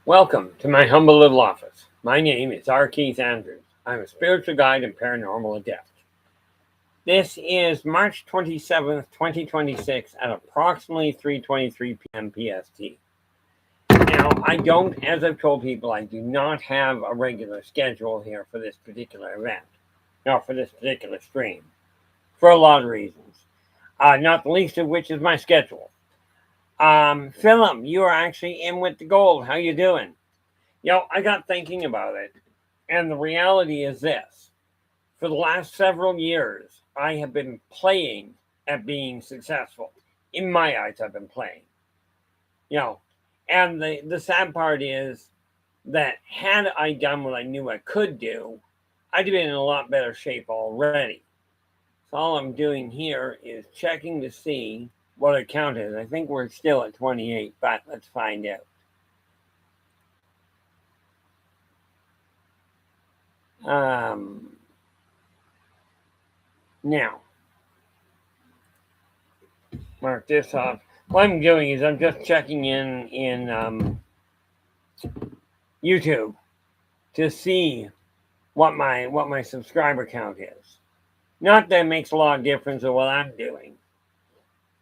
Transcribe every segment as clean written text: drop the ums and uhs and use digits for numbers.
Welcome to my humble little office. My name is R. Keith Andrews. I'm a spiritual guide and paranormal adept. This is March 27th, 2026 at approximately 3:23 p.m. PST. Now, as I've told people, I do not have a regular schedule here for this particular event, for this particular stream, for a lot of reasons. Not the least of which is my schedule. Philip, you are actually in with the gold. How you doing? I got thinking about it, and the reality is this. For the last several years, I have been playing at being successful. In my eyes, I've been playing. And the sad part is that had I done what I knew I could do, I'd have been in a lot better shape already. So all I'm doing here is checking to see what our count is. I think we're still at 28, but let's find out. Now, mark this off. What I'm doing is I'm just checking in YouTube to see what my subscriber count is. Not that it makes a lot of difference to what I'm doing,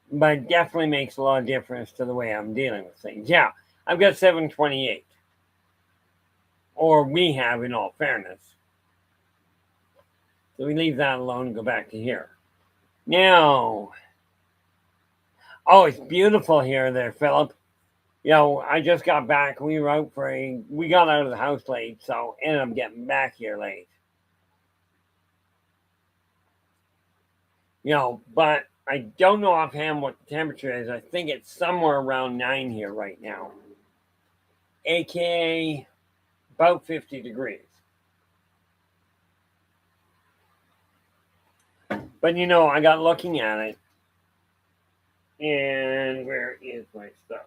but it definitely makes a lot of difference to the way I'm dealing with things. Yeah, I've got 728, or we have, in all fairness. So we leave that alone and go back to here. Now, oh, it's beautiful here there, Philip. I just got back. We got out of the house late, so ended up getting back here late. But I don't know offhand what the temperature is. I think it's somewhere around 9 here right now, aka about 50 degrees. But I got looking at it, and where is my stuff?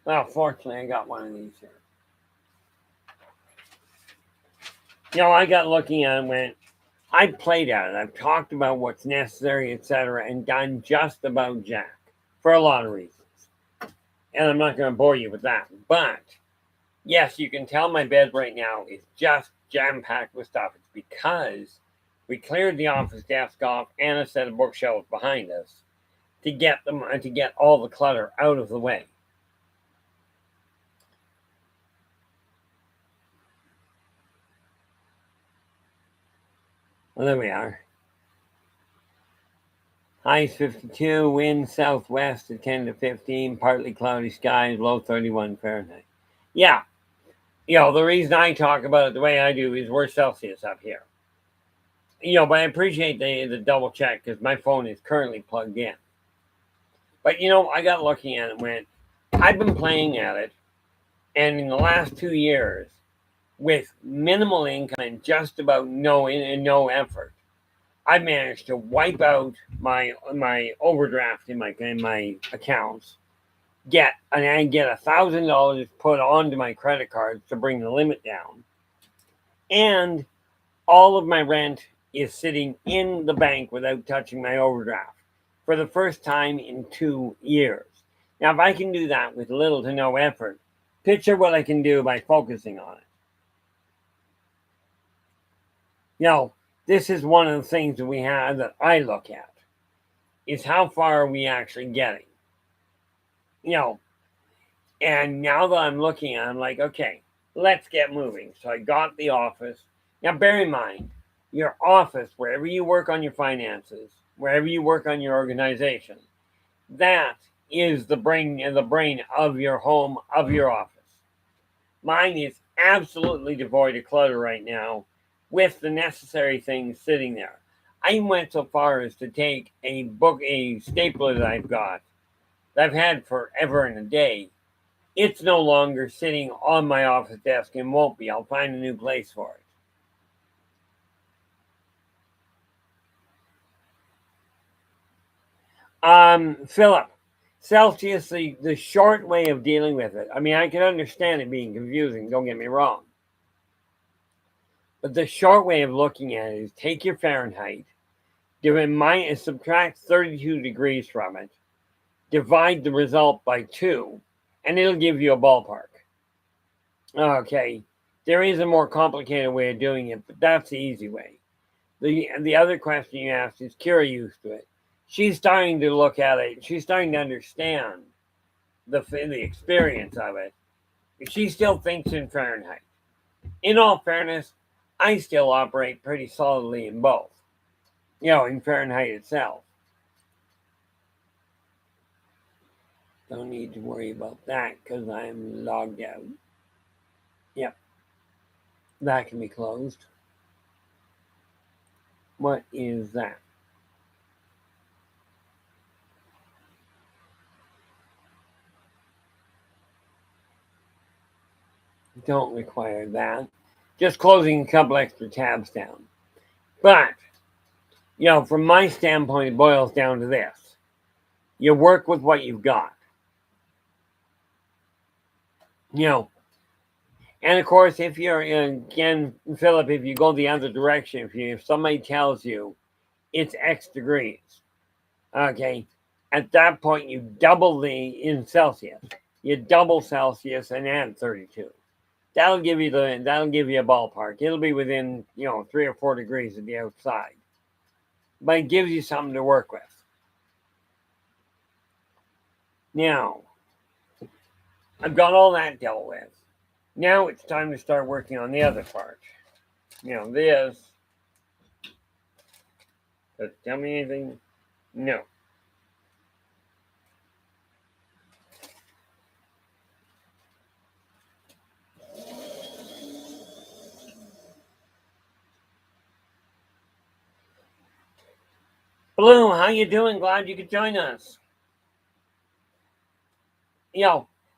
Well, fortunately, I got one of these here. I got looking at it and went, I played at it. I've talked about what's necessary, etc., and done just about jack for a lot of reasons. And I'm not going to bore you with that. But, yes, you can tell my bed right now is just jam-packed with stuff. It's because we cleared the office desk off and a set of bookshelves behind us to get all the clutter out of the way. Well, there we are. Highs 52, wind southwest at 10 to 15, partly cloudy skies, low 31 Fahrenheit. Yeah. The reason I talk about it the way I do is we're Celsius up here. But I appreciate the double check because my phone is currently plugged in. But, I got looking at it and went, I've been playing at it, and in the last 2 years, with minimal income and just about no effort, I managed to wipe out my overdraft in my accounts, get $1,000 put onto my credit cards to bring the limit down, and all of my rent is sitting in the bank without touching my overdraft for the first time in 2 years. Now, if I can do that with little to no effort, picture what I can do by focusing on it. This is one of the things that we have that I look at is how far are we actually getting? And now that I'm looking at it, I'm like, okay, let's get moving. So I got the office. Now, bear in mind, your office, wherever you work on your finances, wherever you work on your organization, that is the brain of your home, of your office. Mine is absolutely devoid of clutter right now, with the necessary things sitting there. I went so far as to take a stapler that I've got, that I've had forever and a day. It's no longer sitting on my office desk and won't be. I'll find a new place for it. Philip, Celsius, the short way of dealing with it. I mean, I can understand it being confusing, don't get me wrong. But the short way of looking at it is take your Fahrenheit, subtract 32 degrees from it, divide the result by 2, and it'll give you a ballpark. Okay, there is a more complicated way of doing it, but that's the easy way. The other question you asked is Kira used to it. She's starting to look at it. She's starting to understand the experience of it. She still thinks in Fahrenheit. In all fairness, I still operate pretty solidly in both. In Fahrenheit itself. Don't need to worry about that because I'm logged out. Yep. That can be closed. What is that? Don't require that. Just closing a couple extra tabs down. But, from my standpoint, it boils down to this. You work with what you've got. And of course, if you're, again, Philip, if you go the other direction, if somebody tells you it's X degrees, okay, at that point you double in Celsius. You double Celsius and add 32. That'll give you a ballpark. It'll be within 3 or 4 degrees of the outside, but it gives you something to work with. Now, I've got all that dealt with. Now it's time to start working on the other part. This. Does it tell me anything? No. Blue, how you doing? Glad you could join us.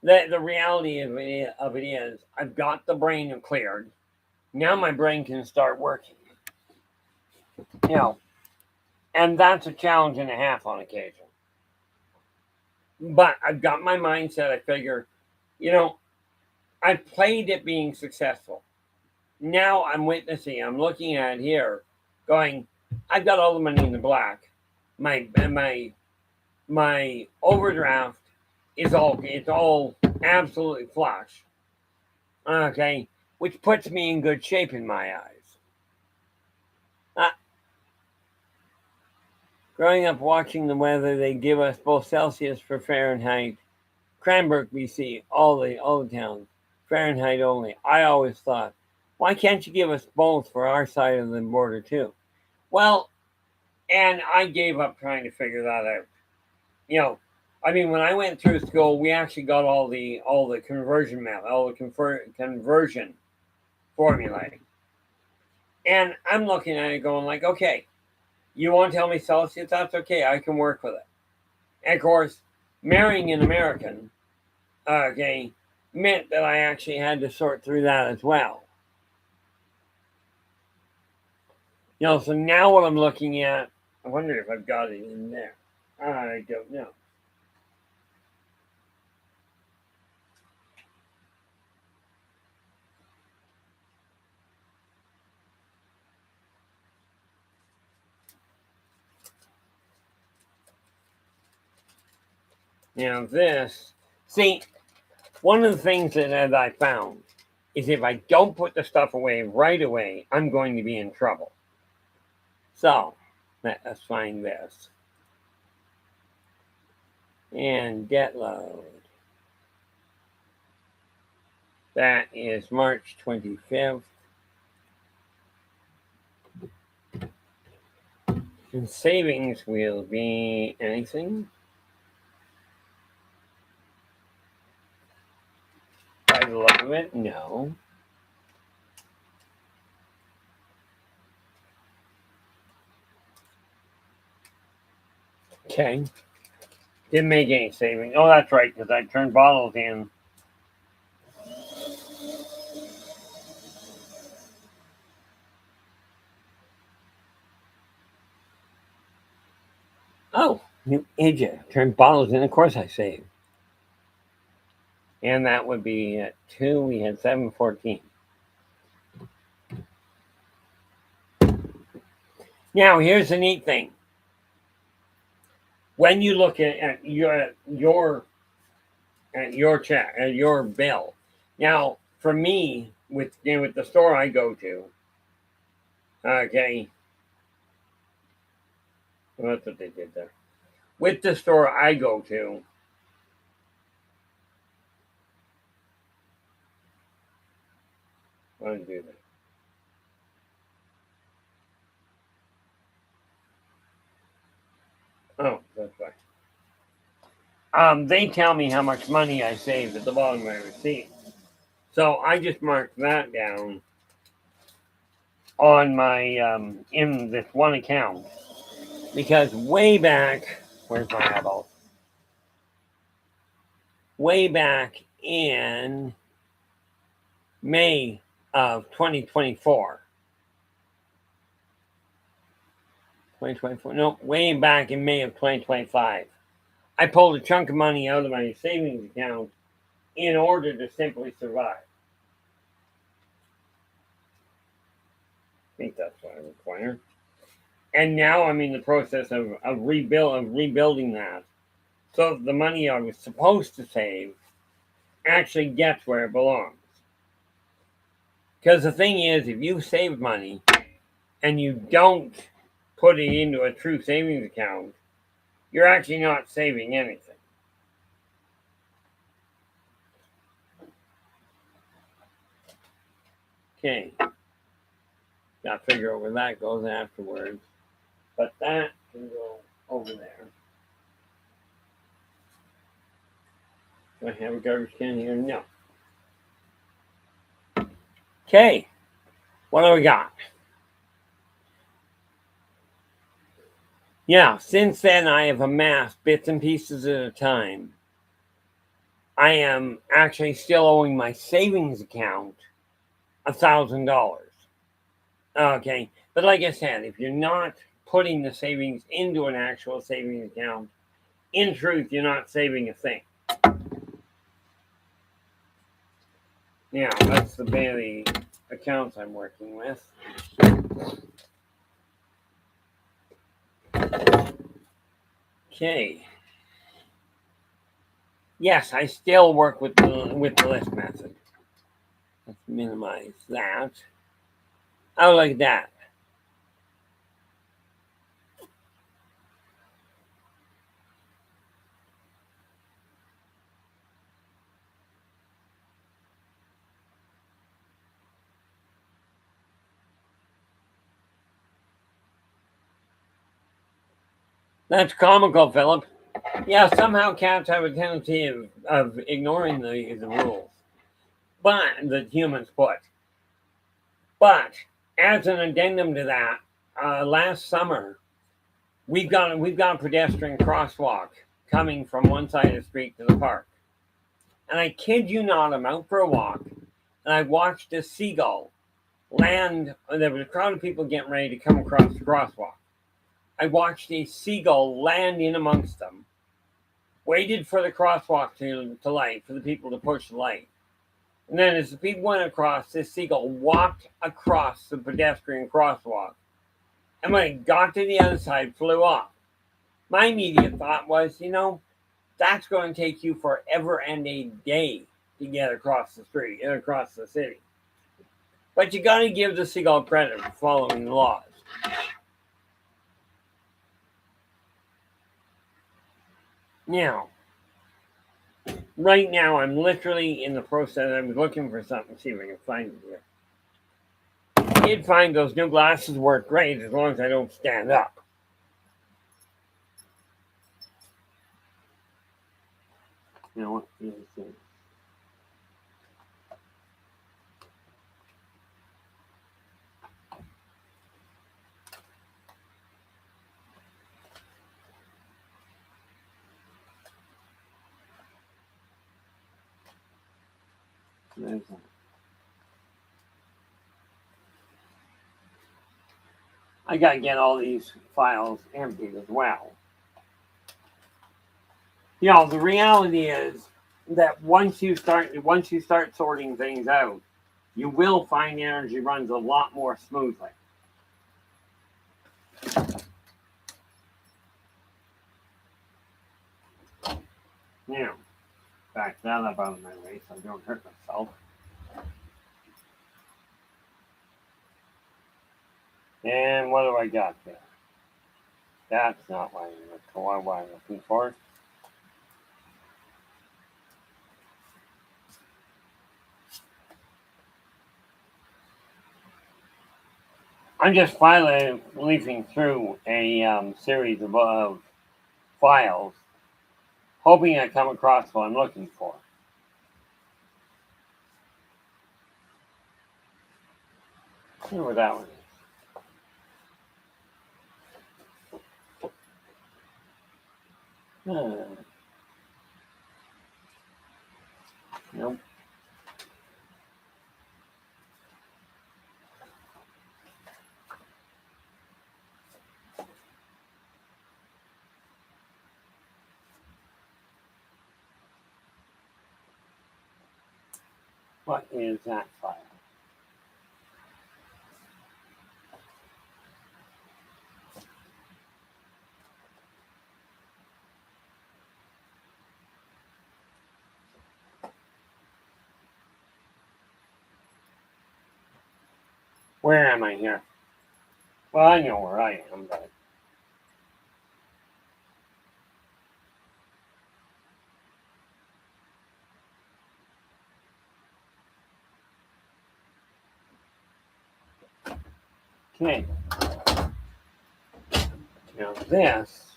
The reality of it is I've got the brain cleared. Now my brain can start working. And that's a challenge and a half on occasion. But I've got my mindset. I figure, I've played it being successful. Now I'm witnessing, I'm looking at it here, going, I've got all the money in the black. My overdraft it's all absolutely flush. Okay, which puts me in good shape in my eyes. Growing up watching the weather, they give us both Celsius for Fahrenheit. Cranbrook, BC, all the towns, Fahrenheit only. I always thought, why can't you give us both for our side of the border too? Well, and I gave up trying to figure that out. When I went through school, we actually got all the conversion math, all the conversion formulae. And I'm looking at it going like, okay, you want to tell me Celsius? That's okay. I can work with it. And of course, marrying an American, okay, meant that I actually had to sort through that as well. So now what I'm looking at, I wonder if I've got it in there. I don't know. Now one of the things that I found is if I don't put the stuff away right away, I'm going to be in trouble. So, let's find this. And get load. That is March 25th. And savings will be anything. By the look of it, no. Okay. Didn't make any savings. Oh, that's right, because I turned bottles in. Oh, you idiot. Turned bottles in. Of course I saved. And that would be at 2. We had 714. Now, here's the neat thing. when you look at your check at your bill. Now, for me, with the store I go to, okay, well, that's what they did there. With the store I go to, I do that. Oh, that's right. They tell me how much money I saved at the bottom of my receipt. So I just marked that down on my in this one account because way back, where's my eyeball? Way back in May of 2024. 2024? No, way back in May of 2025. I pulled a chunk of money out of my savings account in order to simply survive. I think that's what I require. And now I'm in the process of rebuilding that. So the money I was supposed to save actually gets where it belongs. Because the thing is, if you save money and you don't put it into a true savings account, you're actually not saving anything. Okay. Got to figure out where that goes afterwards. But that can go over there. Do I have a garbage can here? No. Okay. What do we got? Yeah, since then I have amassed bits and pieces at a time. I am actually still owing my savings account $1,000. Okay, but like I said, if you're not putting the savings into an actual savings account, in truth, you're not saving a thing. Now, that's the daily accounts I'm working with. Okay. Yes, I still work with the list method. Let's minimize that. Oh, like that. That's comical, Philip. Yeah, somehow cats have a tendency of ignoring the rules, but that humans put. But as an addendum to that, last summer we've got a pedestrian crosswalk coming from one side of the street to the park, and I kid you not, I'm out for a walk, and I watched a seagull land. There was a crowd of people getting ready to come across the crosswalk. I watched a seagull land in amongst them, waited for the crosswalk to light, for the people to push the light. And then as the people went across, this seagull walked across the pedestrian crosswalk. And when it got to the other side, flew off. My immediate thought was, that's going to take you forever and a day to get across the street and across the city. But you got to give the seagull credit for following the laws. Now, right now, I'm literally in the process. I'm looking for something, see if I can find it here. I did find those new glasses work great as long as I don't stand up. You know what? Let me see. I gotta get all these files emptied as well. The reality is that once you start sorting things out, you will find energy runs a lot more smoothly. Now, back that up out of my way so I don't hurt myself. And what do I got there? That's not what I'm looking for. I'm just finally leafing through a series of files, hoping I come across what I'm looking for. See where that one is. Nope. What is that file? Where am I here? Well, I know where I am, but okay. Now this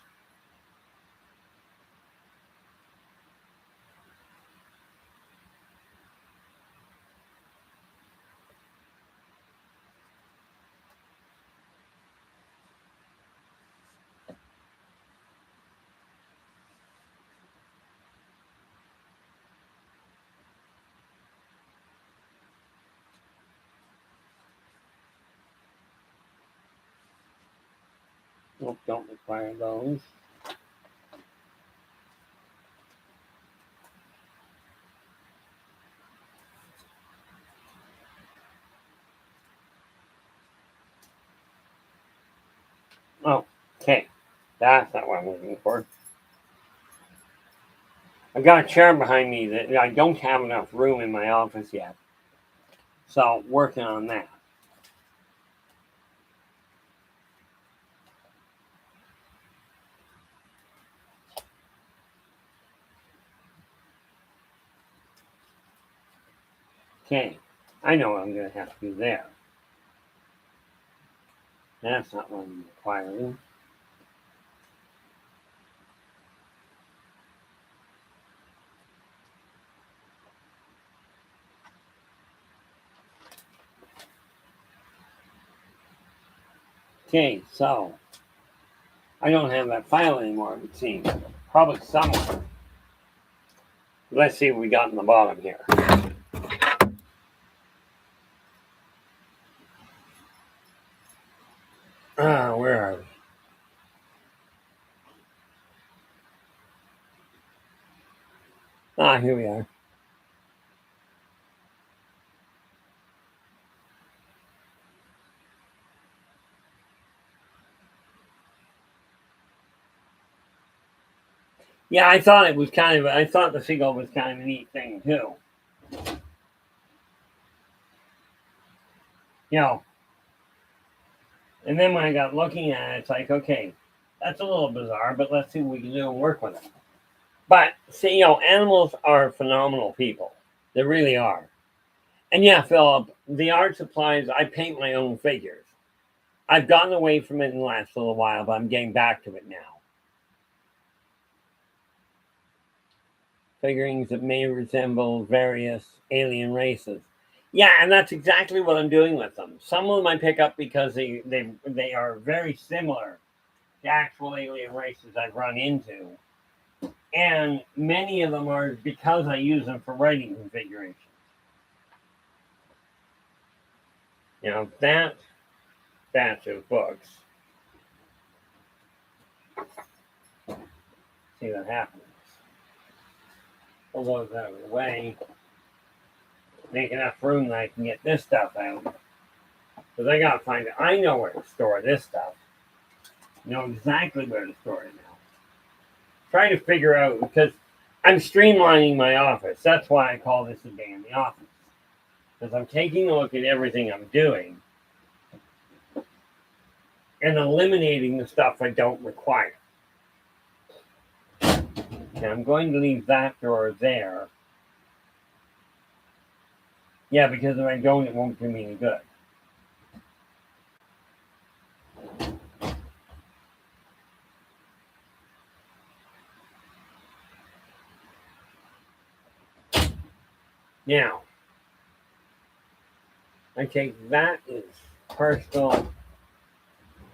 nope, don't require those. Oh, okay. That's not what I'm looking for. I've got a chair behind me that I don't have enough room in my office yet. So working on that. Okay. I know what I'm gonna have to do there. That's not what I'm requiring. Okay, so I don't have that file anymore, it seems. Probably somewhere. Let's see what we got in the bottom here. Where are we? Here we are. Yeah, I thought the seagull was kind of a neat thing too. You know, and then when I got looking at it, it's like, okay, that's a little bizarre, but let's see what we can do and work with it. But see, animals are phenomenal people. They really are. And yeah, Philip, the art supplies, I paint my own figures. I've gotten away from it in the last little while, but I'm getting back to it now. Figurines that may resemble various alien races. Yeah, and that's exactly what I'm doing with them. Some of them I pick up because they are very similar to actual alien races I've run into. And many of them are because I use them for writing configurations. That batch of books. See what happens. Pull those out of the way. Make enough room that I can get this stuff out. Because I gotta find it. I know where to store this stuff. I know exactly where to store it now. Trying to figure out because I'm streamlining my office. That's why I call this a day in the office. Because I'm taking a look at everything I'm doing and eliminating the stuff I don't require. And I'm going to leave that drawer there. Yeah, because if I don't, it won't do me any good. Now, I take that as personal.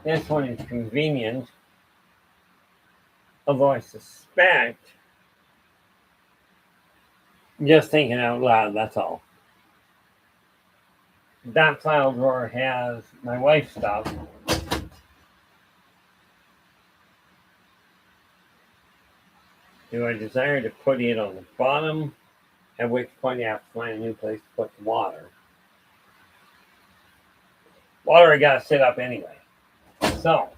This one is convenient. Although I suspect, just thinking out loud, that's all. That file drawer has my wife's stuff. Do I desire to put it on the bottom? At which point you have to find a new place to put the water. Water I gotta sit up anyway. So,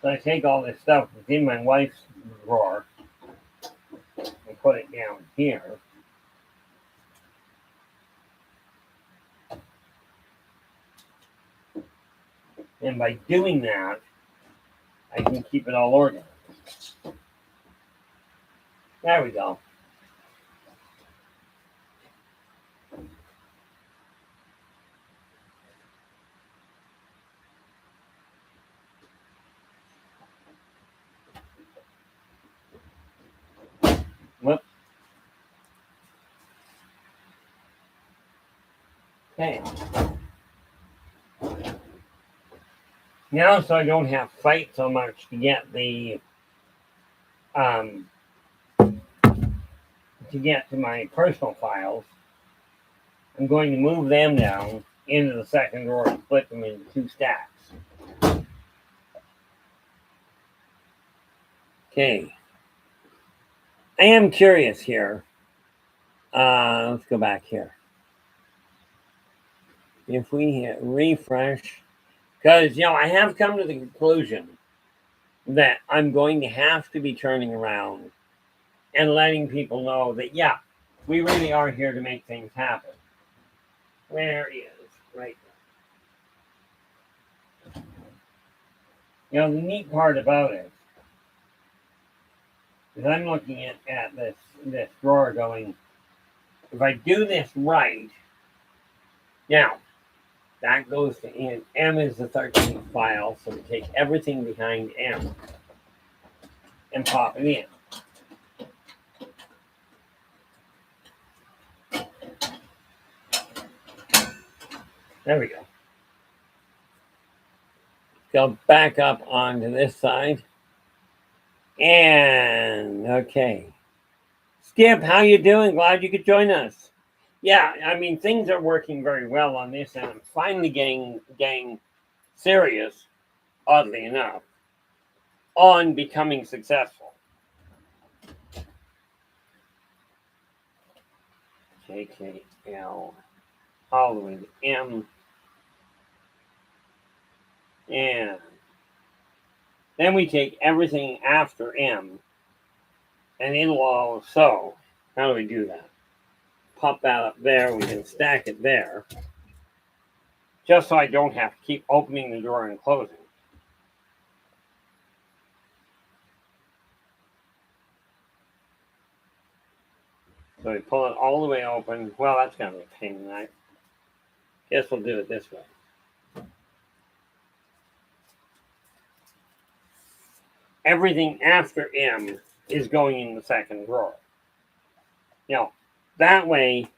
I take all this stuff within my wife's drawer and put it down here. And by doing that, I can keep it all organized. There we go. Whoop. Okay. Now, so I don't have to fight so much to get the to get to my personal files, I'm going to move them down into the second drawer and split them into two stacks. Okay. I am curious here. Let's go back here. If we hit refresh, because, I have come to the conclusion that I'm going to have to be turning around and letting people know that, we really are here to make things happen. Where is right there? The neat part about it is I'm looking at this drawer going, if I do this right, now, that goes to M. M is the 13th file, so we take everything behind M and pop it in. There we go. Go back up onto this side. And, okay. Skip, how you doing? Glad you could join us. Yeah, things are working very well on this, and I'm finally getting serious, oddly enough, on becoming successful. JKL all the way to M. And then we take everything after M and it'll all, so how do we do that? Pop that up there, we can stack it there, just so I don't have to keep opening the drawer and closing. So we pull it all the way open. Well, that's kind of a pain in the neck. Guess we'll do it this way. Everything after M is going in the second drawer. That way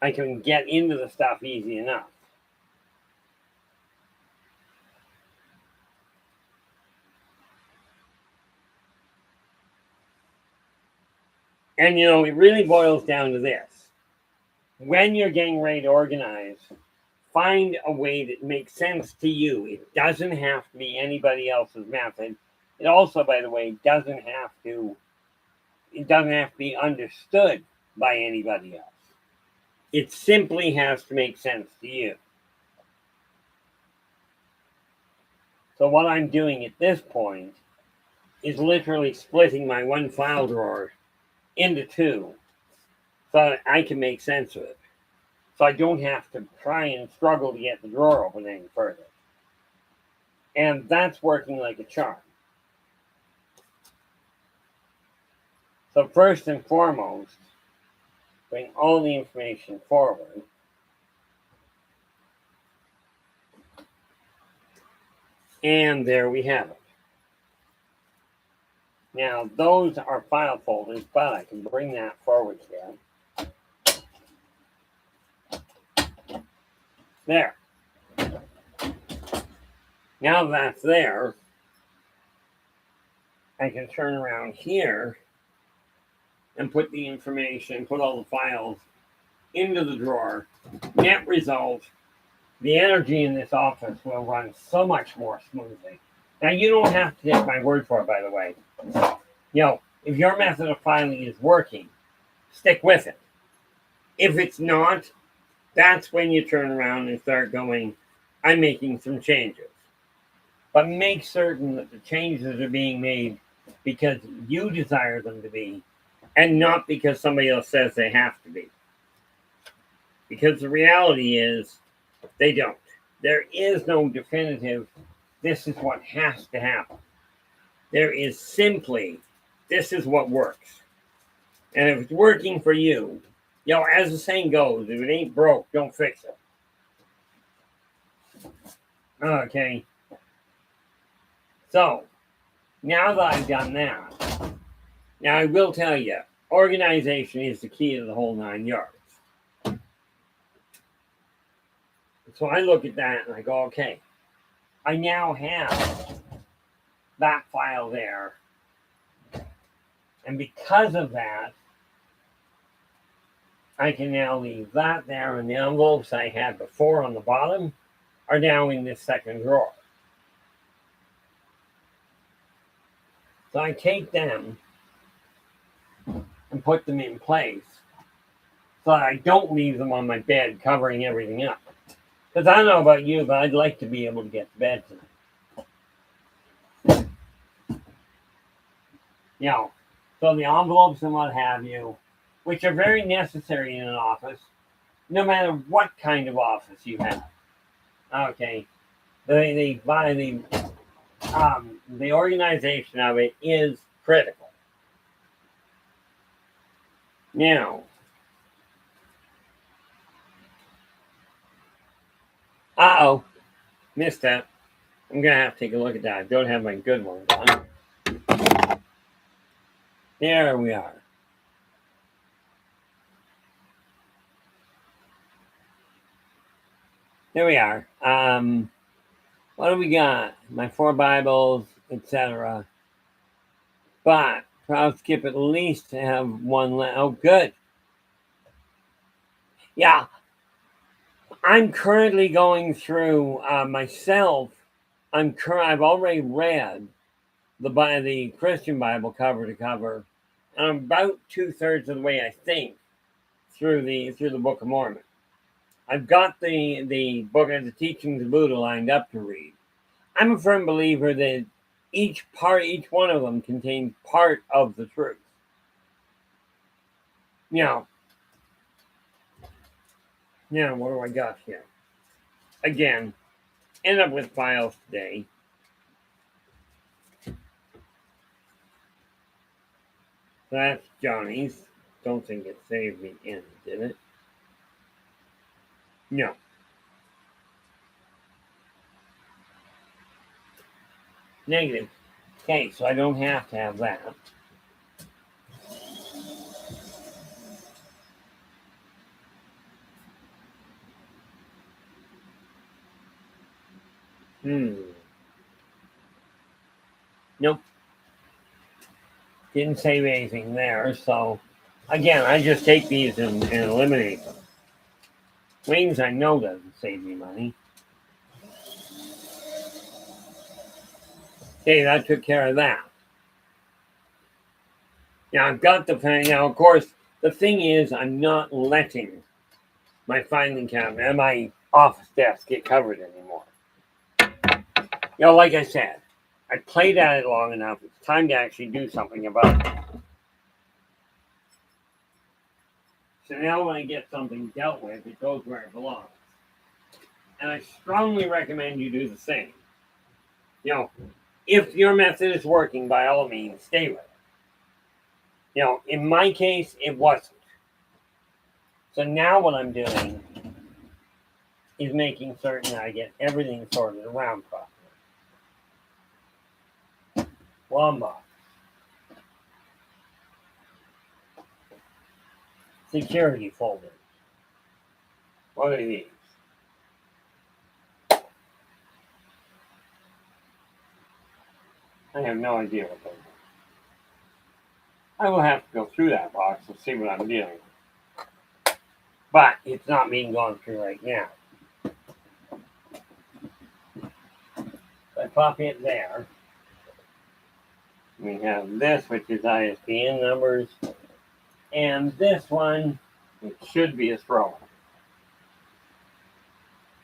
I can get into the stuff easy enough. And it really boils down to this. When you're getting ready to organize find a way that makes sense to you. It doesn't have to be anybody else's method. It also, by the way, doesn't have to be understood by anybody else. It simply has to make sense to you. So what I'm doing at this point is literally splitting my one file drawer into two so that I can make sense of it. So I don't have to try and struggle to get the drawer open any further. And that's working like a charm. So first and foremost, bring all the information forward. And there we have it. Now, those are file folders, but I can bring that forward here. There. Now that's there, I can turn around here and put the information, put all the files into the drawer. Net result, the energy in this office will run so much more smoothly. Now, you don't have to take my word for it, by the way. If your method of filing is working, stick with it. If it's not, that's when you turn around and start going, I'm making some changes. But make certain that the changes are being made because you desire them to be, and not because somebody else says they have to be. Because the reality is, they don't. There is no definitive, this is what has to happen. There is simply, this is what works. And if it's working for you, as the saying goes, if it ain't broke, don't fix it. Okay. So, now that I've done that, now I will tell you, organization is the key to the whole 9 yards. So I look at that and I go, okay, I now have that file there. And because of that, I can now leave that there, and the envelopes I had before on the bottom are now in this second drawer. So I take them and put them in place so I don't leave them on my bed covering everything up. Because I don't know about you, but I'd like to be able to get to bed tonight. So the envelopes and what have you, which are very necessary in an office, no matter what kind of office you have. Okay. The organization of it is critical. Now, missed that. I'm going to have to take a look at that. I don't have my good one on. There we are. There we are. What do we got? My 4 Bibles, etc. But I'll skip at least to have one. Oh, good. Yeah. I'm currently going through myself. I've already read the Christian Bible cover to cover, and I'm about 2/3 of the way, I think, through the Book of Mormon. I've got the book of the Teachings of Buddha lined up to read. I'm a firm believer that each one of them contains part of the truth. Now, what do I got here? Again, end up with files today. That's Johnny's. Don't think it saved me in, did it? No. Negative. Okay, so I don't have to have that. Nope. Didn't save anything there, so again, I just take these and eliminate them. Wings I know doesn't save me money. Okay, that took care of that. Now I've got the pen. Now, of course, the thing is, I'm not letting my filing cabinet and my office desk get covered anymore. Like I said, I played at it long enough. It's time to actually do something about it. So now when I get something dealt with, it goes where it belongs. And I strongly recommend you do the same. If your method is working, by all means, stay with it. In my case, it wasn't. So now what I'm doing is making certain I get everything sorted around properly. Lombok. Security folders. What are these? I have no idea what those are. I will have to go through that box and see what I'm dealing with. But it's not being gone through right now. So I pop it there. We have this, which is ISBN numbers. And this one, it should be a thrower.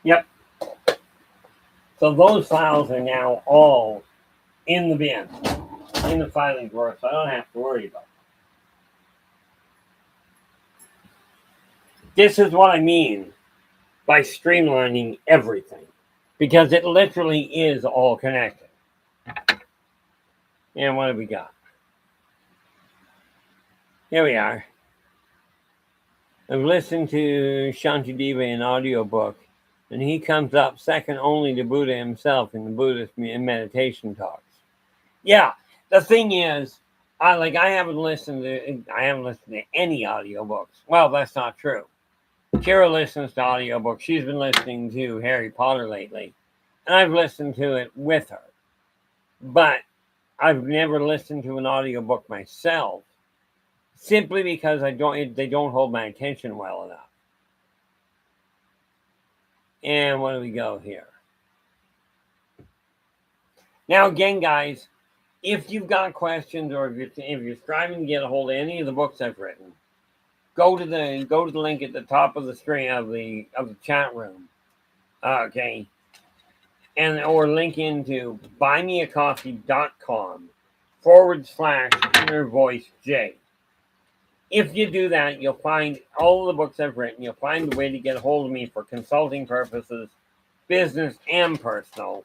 Yep. So those files are now all in the bin, in the filing drawer, so I don't have to worry about it. This is what I mean by streamlining everything, because it literally is all connected. And what have we got? Here we are. I've listened to Shantideva in audiobook, and he comes up second only to Buddha himself in the Buddhist meditation talks. Yeah, the thing is, I haven't listened to any audiobooks. Well, that's not true. Kira listens to audiobooks. She's been listening to Harry Potter lately, and I've listened to it with her. But I've never listened to an audiobook myself, simply because they don't hold my attention well enough. And what do we go here? Now again, guys, if you've got questions or if you're striving to get a hold of any of the books I've written, go to the link at the top of the screen of the chat room. Okay. Or link into buymeacoffee.com/InnerVoiceJ. If you do that, you'll find all the books I've written. You'll find a way to get a hold of me for consulting purposes, business and personal.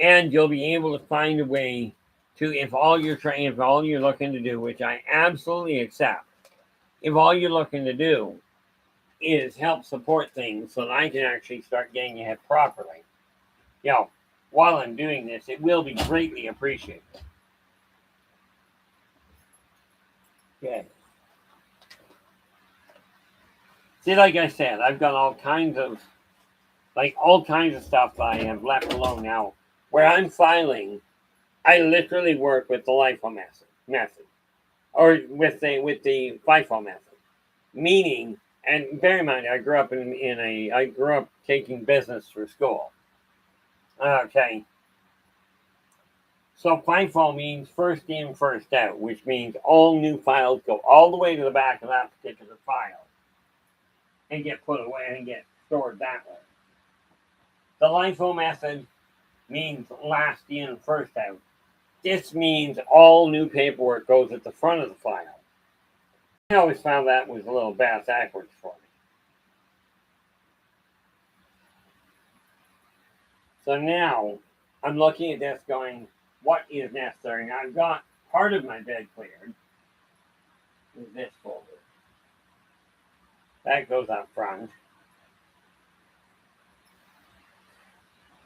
And you'll be able to find a way to, if all you're looking to do, which I absolutely accept, if all you're looking to do is help support things so that I can actually start getting ahead properly, while I'm doing this, it will be greatly appreciated. Okay. See, like I said, I've got all kinds of stuff I have left alone now. Where I'm filing, I literally work with the LIFO method, or with the FIFO method. Meaning, and bear in mind, I grew up I grew up taking business through school. Okay. So FIFO means first in, first out, which means all new files go all the way to the back of that particular file and get put away and get stored that way. The LIFO method means last in, first out. This means all new paperwork goes at the front of the file. I always found that was a little backwards for me. So now I'm looking at this going, what is necessary? Now I've got part of my bed cleared with this folder. That goes up front.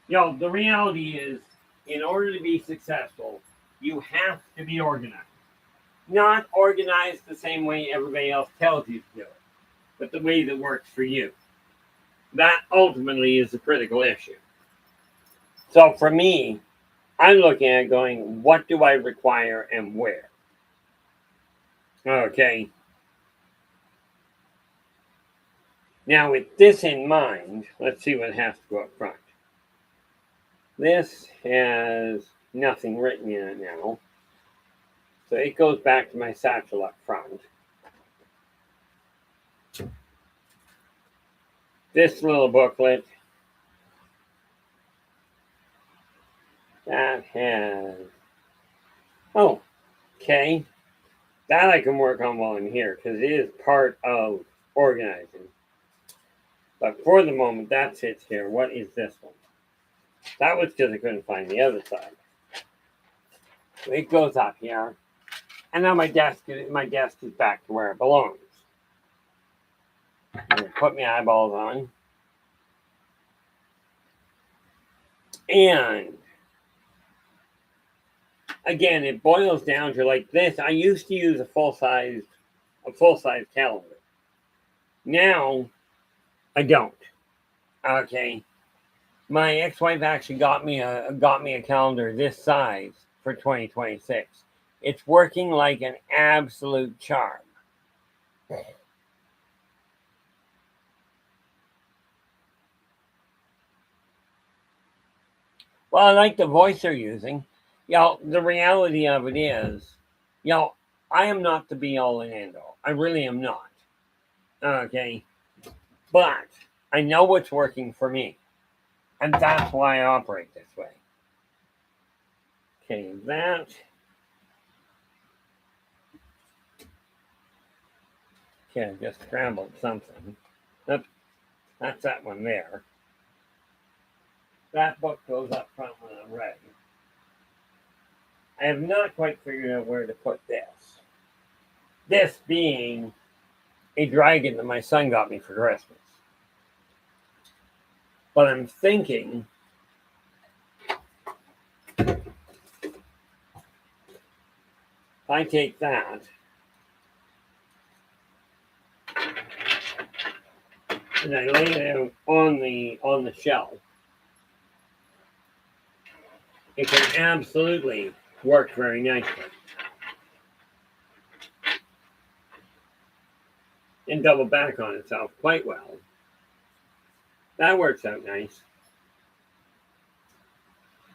The reality is, in order to be successful, you have to be organized. Not organized the same way everybody else tells you to do it, but the way that works for you. That ultimately is the critical issue. So for me, I'm looking at going, what do I require and where? Okay. Now, with this in mind, let's see what has to go up front. This has nothing written in it now. So it goes back to my satchel up front. This little booklet, that has, oh, okay. That I can work on while I'm here because it is part of organizing. But for the moment, that sits here. What is this one? That was because I couldn't find the other side. So it goes up here. And now my desk is back to where it belongs. I'm gonna put my eyeballs on. And again, it boils down to like this. I used to use a full-size calendar. Now I don't. Okay. My ex-wife actually got me a calendar this size for 2026. It's working like an absolute charm. Well, I like the voice they're using. The reality of it is, I am not the be all and end all. I really am not. Okay. But I know what's working for me. And that's why I operate this way. Okay, that. Okay, I just scrambled something. That's that one there. That book goes up front when I'm ready. I have not quite figured out where to put this. This being a dragon that my son got me for Christmas. But I'm thinking if I take that and I lay it out on the shelf, it can absolutely work very nicely. And double back on itself quite well. That works out nice.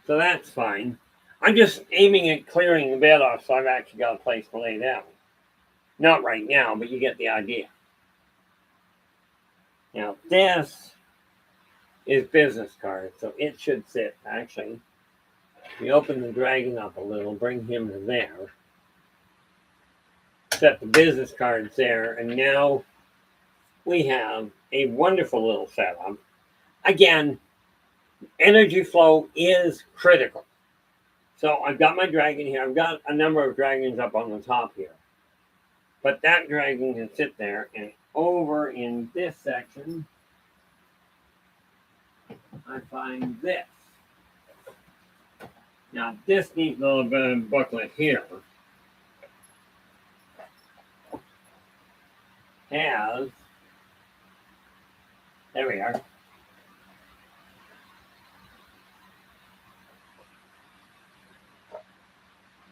So that's fine. I'm just aiming at clearing the bed off so I've actually got a place to lay down. Not right now, but you get the idea. Now this is business cards, so it should sit actually. We open the dragon up a little, bring him to there. Set the business cards there, and now we have a wonderful little setup. Again, energy flow is critical. So I've got my dragon here. I've got a number of dragons up on the top here. But that dragon can sit there, and over in this section, I find this. Now, this neat little booklet here has, there we are.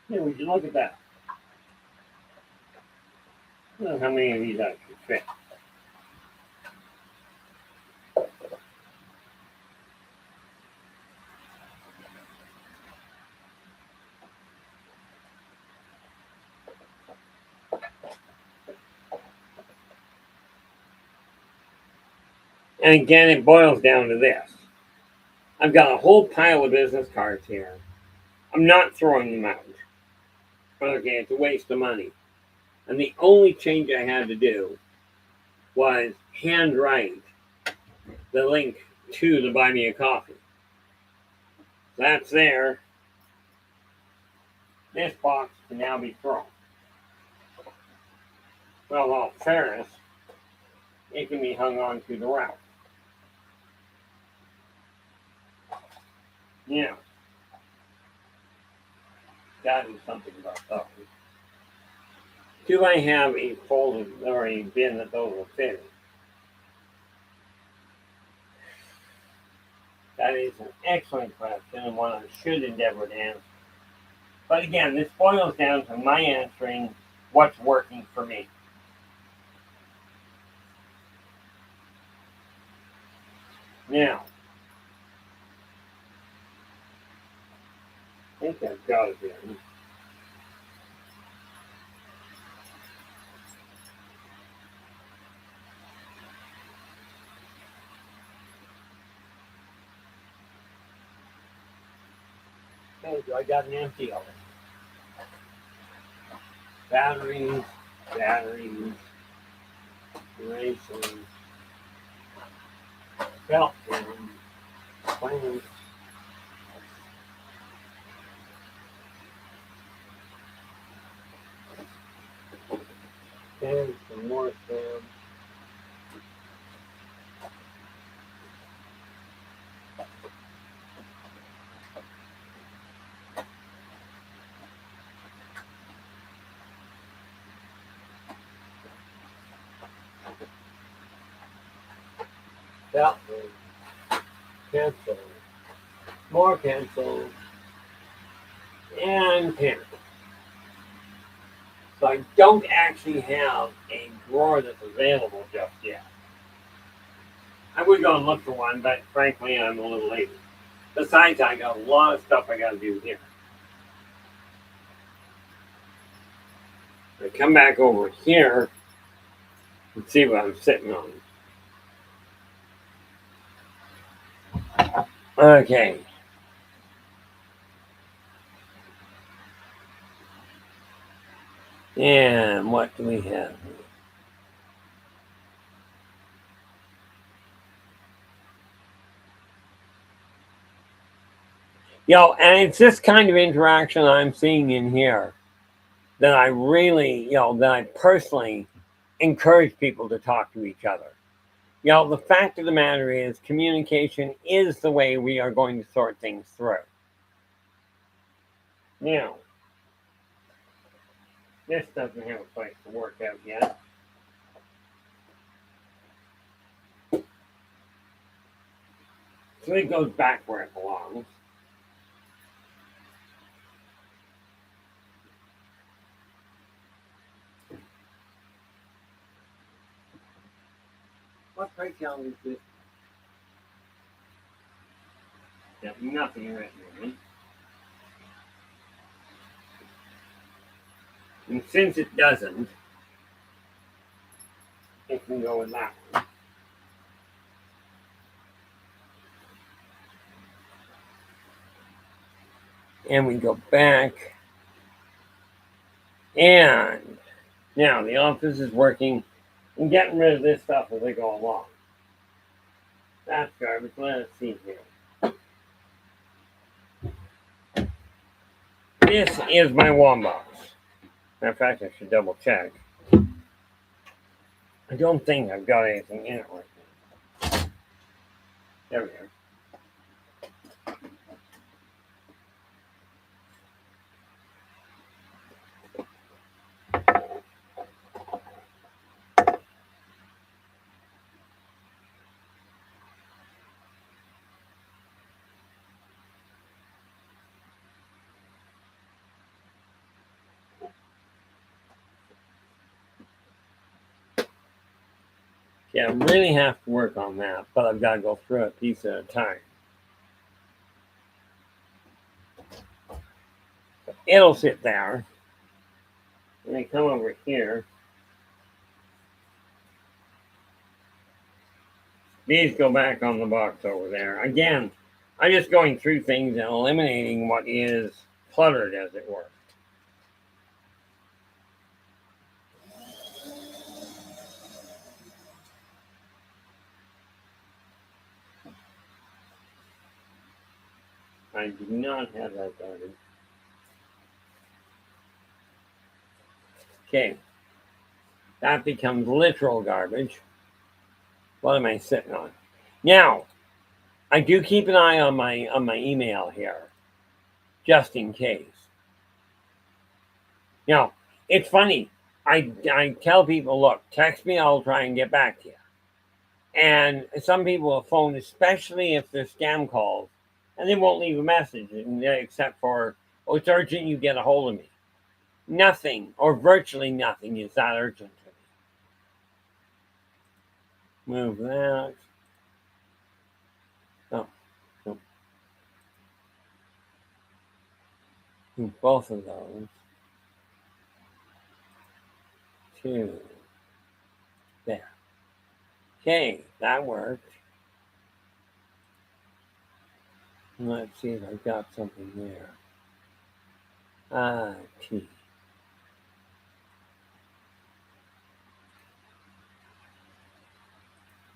Here, would you look at that? Look how many of these actually fit. And again, it boils down to this. I've got a whole pile of business cards here. I'm not throwing them out. Okay, it's a waste of money. And the only change I had to do was handwrite the link to the Buy Me a Coffee. That's there. This box can now be thrown. Well, in all fairness, it can be hung on to the rack. Yeah. Gotta do something about those. Do I have a folded or a bin that those will fit in? That is an excellent question and one I should endeavor to answer. But again, this boils down to my answering what's working for me. Now, I think I've got it there. Okay, so I got an empty of it. Batteries, batteries, erasers, belt pins, plans. And some more stamps. Belt pins, pencils, more pencils, and pins. So I don't actually have a drawer that's available just yet. I would go and look for one, but frankly, I'm a little lazy. Besides, I got a lot of stuff I got to do here. I come back over here and see what I'm sitting on. Okay. And what do we have? And it's this kind of interaction I'm seeing in here that I really, that I personally encourage people to talk to each other. The fact of the matter is communication is the way we are going to sort things through. Now, this doesn't have a place to work out yet. So it goes back where it belongs. What breakdown is this? Yeah, nothing written in it. And since it doesn't, it can go in that one. And we go back. And now the office is working and getting rid of this stuff as they go along. That's garbage. Let's see here. This is my one box. Matter of fact, I should double check. I don't think I've got anything in it right now. There we go. Yeah, I really have to work on that, but I've got to go through it piece at a time. So it'll sit there. And then come over here. These go back on the box over there. Again, I'm just going through things and eliminating what is cluttered, as it were. I do not have that garbage. Okay. That becomes literal garbage. What am I sitting on? Now, I do keep an eye on my email here, just in case. It's funny. I tell people, look, text me, I'll try and get back to you. And some people will phone, especially if they're scam calls, and they won't leave a message except for, oh, it's urgent, you get a hold of me. Nothing, or virtually nothing, is that urgent to me. Move that. do both of those to there. Okay, that worked. Let's see if I've got something there. T.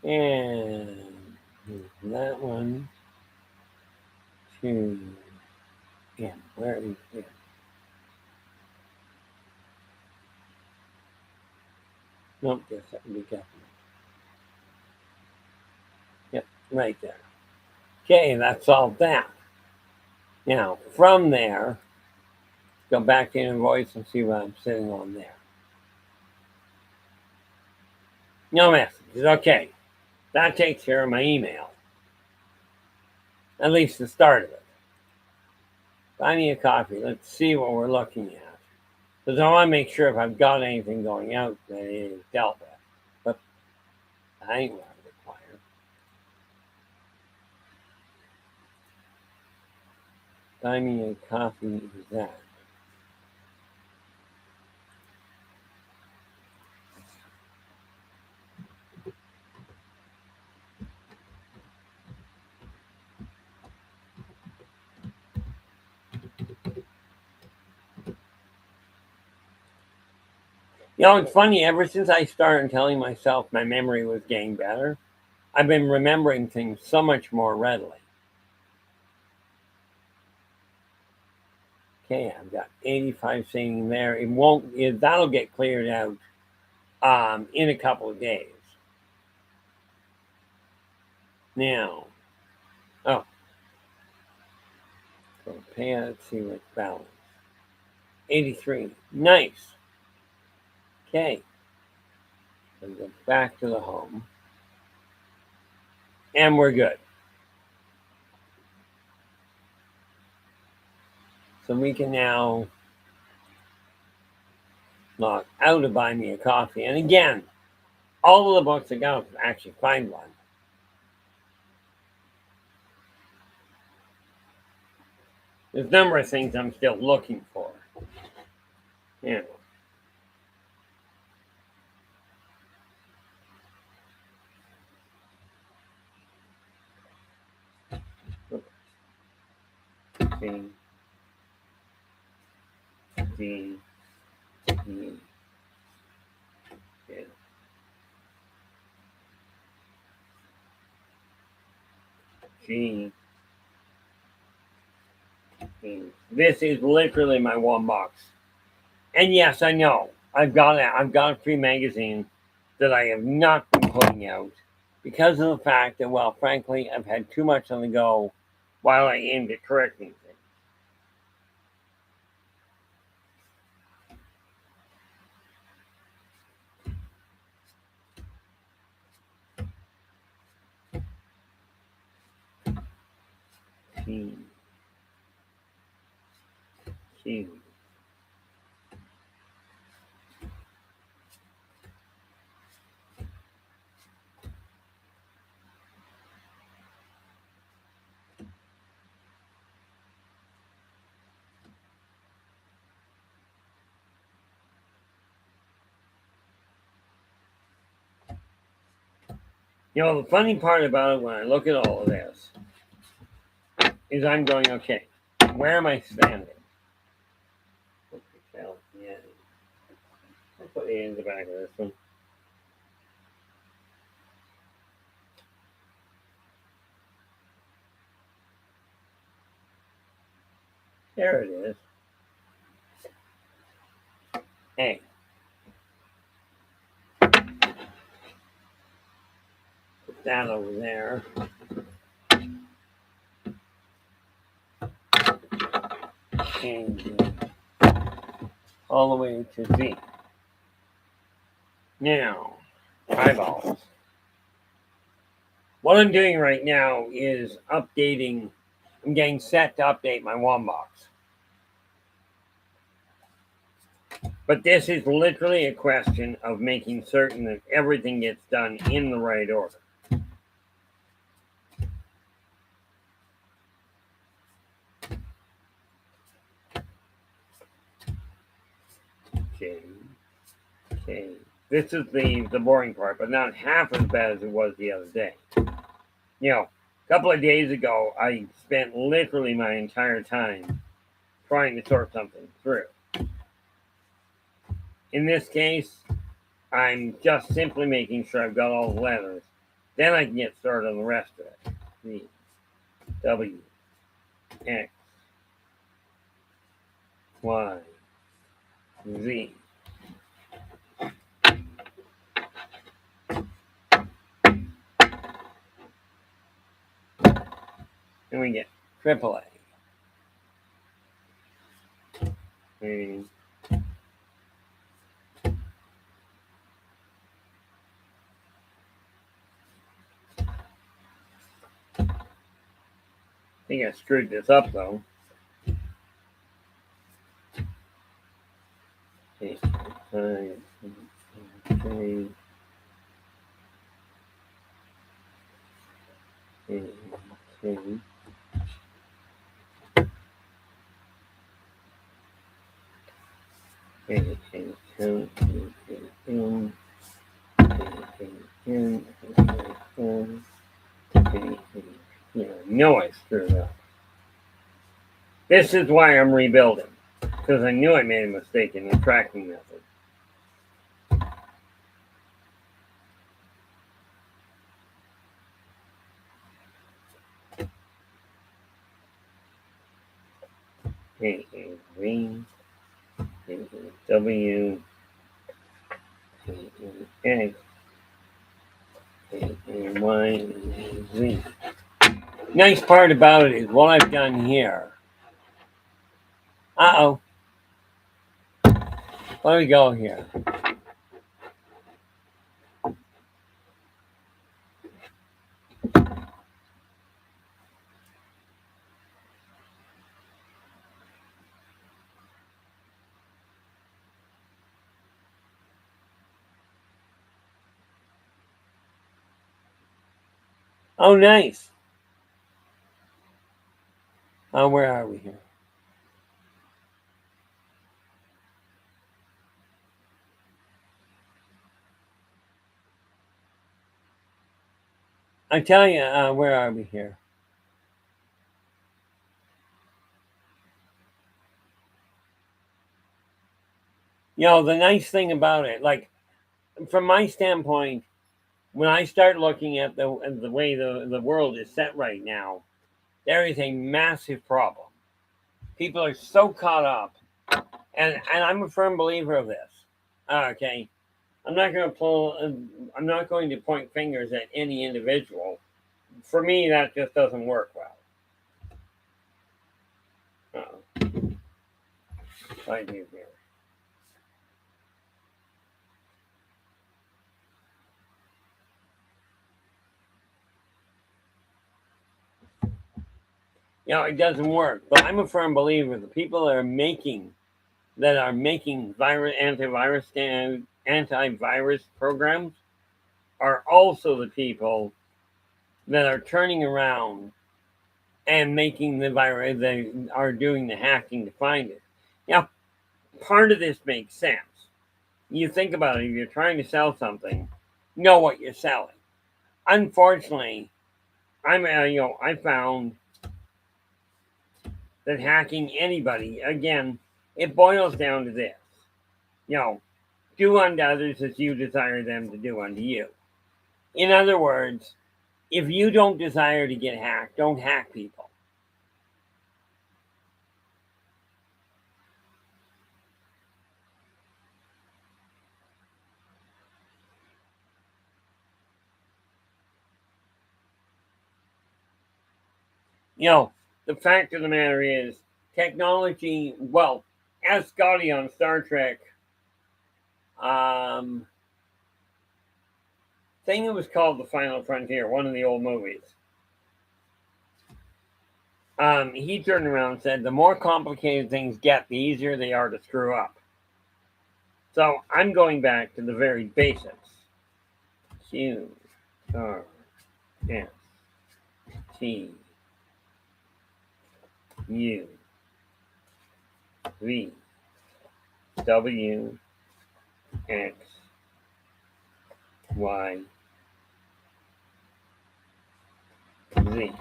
And that one to M. Where is it? Nope, guess that would be government. Yep, right there. Okay, that solved that. Now, from there, go back to invoice and see what I'm sitting on there. No messages. Okay, that takes care of my email. At least the start of it. Buy me a coffee. Let's see what we're looking at. Because I want to make sure if I've got anything going out that it is dealt with. But I ain't what I require. Buy me a coffee is that. You know, it's funny, ever since I started telling myself my memory was getting better, I've been remembering things so much more readily. Okay, I've got 85 sitting there. That'll get cleared out in a couple of days. Now, oh, so pay out, see what's balance. 83, nice. Okay, so go back to the home. And we're good. So we can now log out of Buy Me a Coffee. And again, all of the books I got, actually find one. There's a number of things I'm still looking for. Yeah. C, D, E, F, G, E. This is literally my one box. And yes, I know. I've got a free magazine that I have not been putting out because of the fact that, well, frankly, I've had too much on the go while I aimed at correcting things. T, Q. You know, the funny part about it when I look at all of this is I'm going, okay, where am I standing? Yeah. I'll put it in the back of this one. There it is. A. Put that over there. And all the way to Z. Now, eyeballs. What I'm doing right now is updating. I'm getting set to update my Wombox. But this is literally a question of making certain that everything gets done in the right order. J, K. This is the boring part, but not half as bad as it was the other day. A couple of days ago, I spent literally my entire time trying to sort something through. In this case, I'm just simply making sure I've got all the letters. Then I can get started on the rest of it. V, W, X, Y, Z. And we get AAA. And I think I screwed this up though. Okay. No, I screwed up. This is why I'm rebuilding, because I knew I made a mistake in the tracking method. A, V, W, X, Y, Z. Nice part about it is what I've done here. Uh-oh. Let me go here. Oh, nice. Oh, where are we here? I tell you, where are we here? The nice thing about it, like, from my standpoint, when I start looking at the way the world is set right now, there is a massive problem. People are so caught up, and I'm a firm believer of this. Okay, I'm not going to I'm not going to point fingers at any individual. For me, that just doesn't work well. I do here. It doesn't work. But I'm a firm believer the people that are making antivirus programs are also the people that are turning around and making the virus. They are doing the hacking to find it. Part of this makes sense. You think about it. If you're trying to sell something, know what you're selling. Unfortunately, I found that hacking anybody, again, it boils down to this. Do unto others as you desire them to do unto you. In other words, if you don't desire to get hacked, don't hack people. The fact of the matter is, technology, well, as Scotty on Star Trek, thing that was called The Final Frontier, one of the old movies. He turned around and said, the more complicated things get, the easier they are to screw up. So I'm going back to the very basics. Q, R, S, T, U, V, W, X, Y, Z.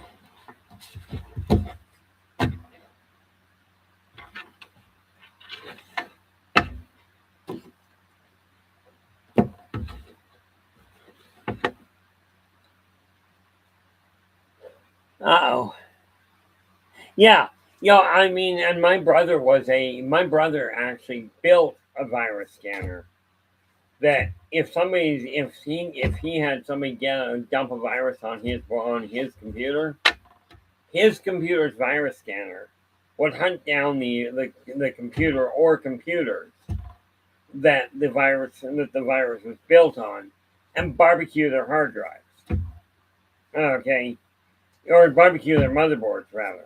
Uh-oh. Yeah. I mean, and my brother actually built a virus scanner that if he had somebody dump a virus on his computer's virus scanner would hunt down the computer or computers that the virus was built on and barbecue their hard drives. Okay. Or barbecue their motherboards rather.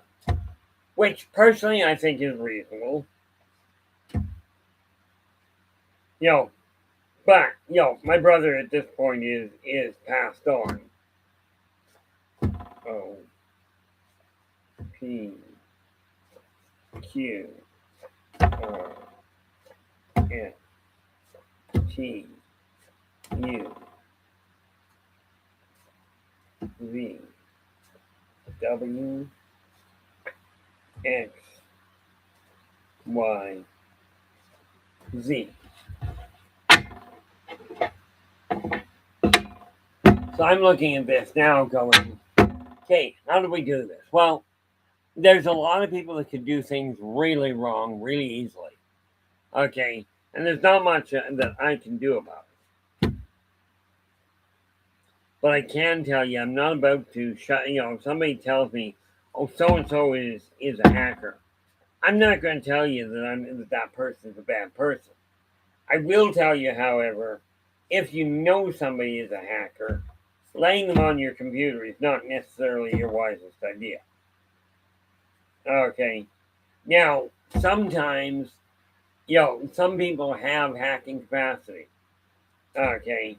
Which personally I think is reasonable. You know, but my brother at this point is passed on. O P Q R S T U V W X Y Z. So I'm looking at this now going, okay, how do we do this? Well, there's a lot of people that can do things really wrong really easily. Okay, and there's not much that I can do about it. But I can tell you, I'm not about to shut. If somebody tells me, "Oh, so and so is a hacker," I'm not going to tell you that person is a bad person. I will tell you, however, if you know somebody is a hacker, laying them on your computer is not necessarily your wisest idea. Okay, now sometimes some people have hacking capacity. Okay,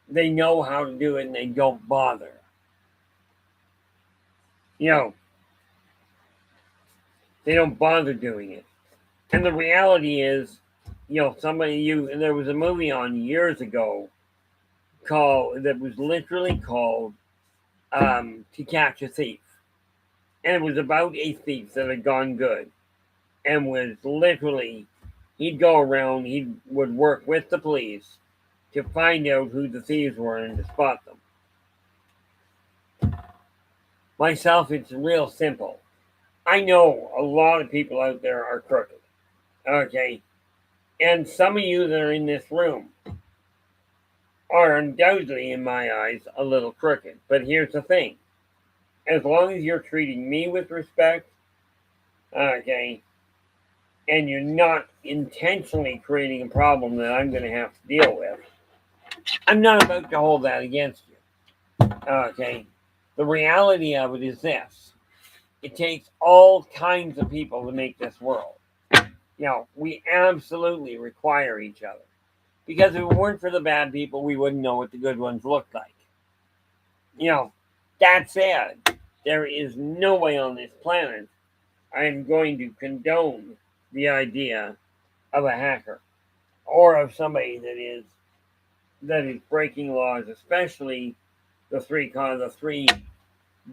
they know how to do it and they don't bother. You know, they don't bother doing it. And the reality is, there was a movie on years ago that was literally called To Catch a Thief. And it was about a thief that had gone good and was literally, he'd go around, he would work with the police to find out who the thieves were and to spot them. Myself, it's real simple. I know a lot of people out there are crooked. Okay. And some of you that are in this room are undoubtedly, in my eyes, a little crooked. But here's the thing. As long as you're treating me with respect, okay, and you're not intentionally creating a problem that I'm going to have to deal with, I'm not about to hold that against you. Okay. The reality of it is this. It takes all kinds of people to make this world. We absolutely require each other. Because if it weren't for the bad people, we wouldn't know what the good ones look like. That said, there is no way on this planet I am going to condone the idea of a hacker or of somebody that is breaking laws, especially the three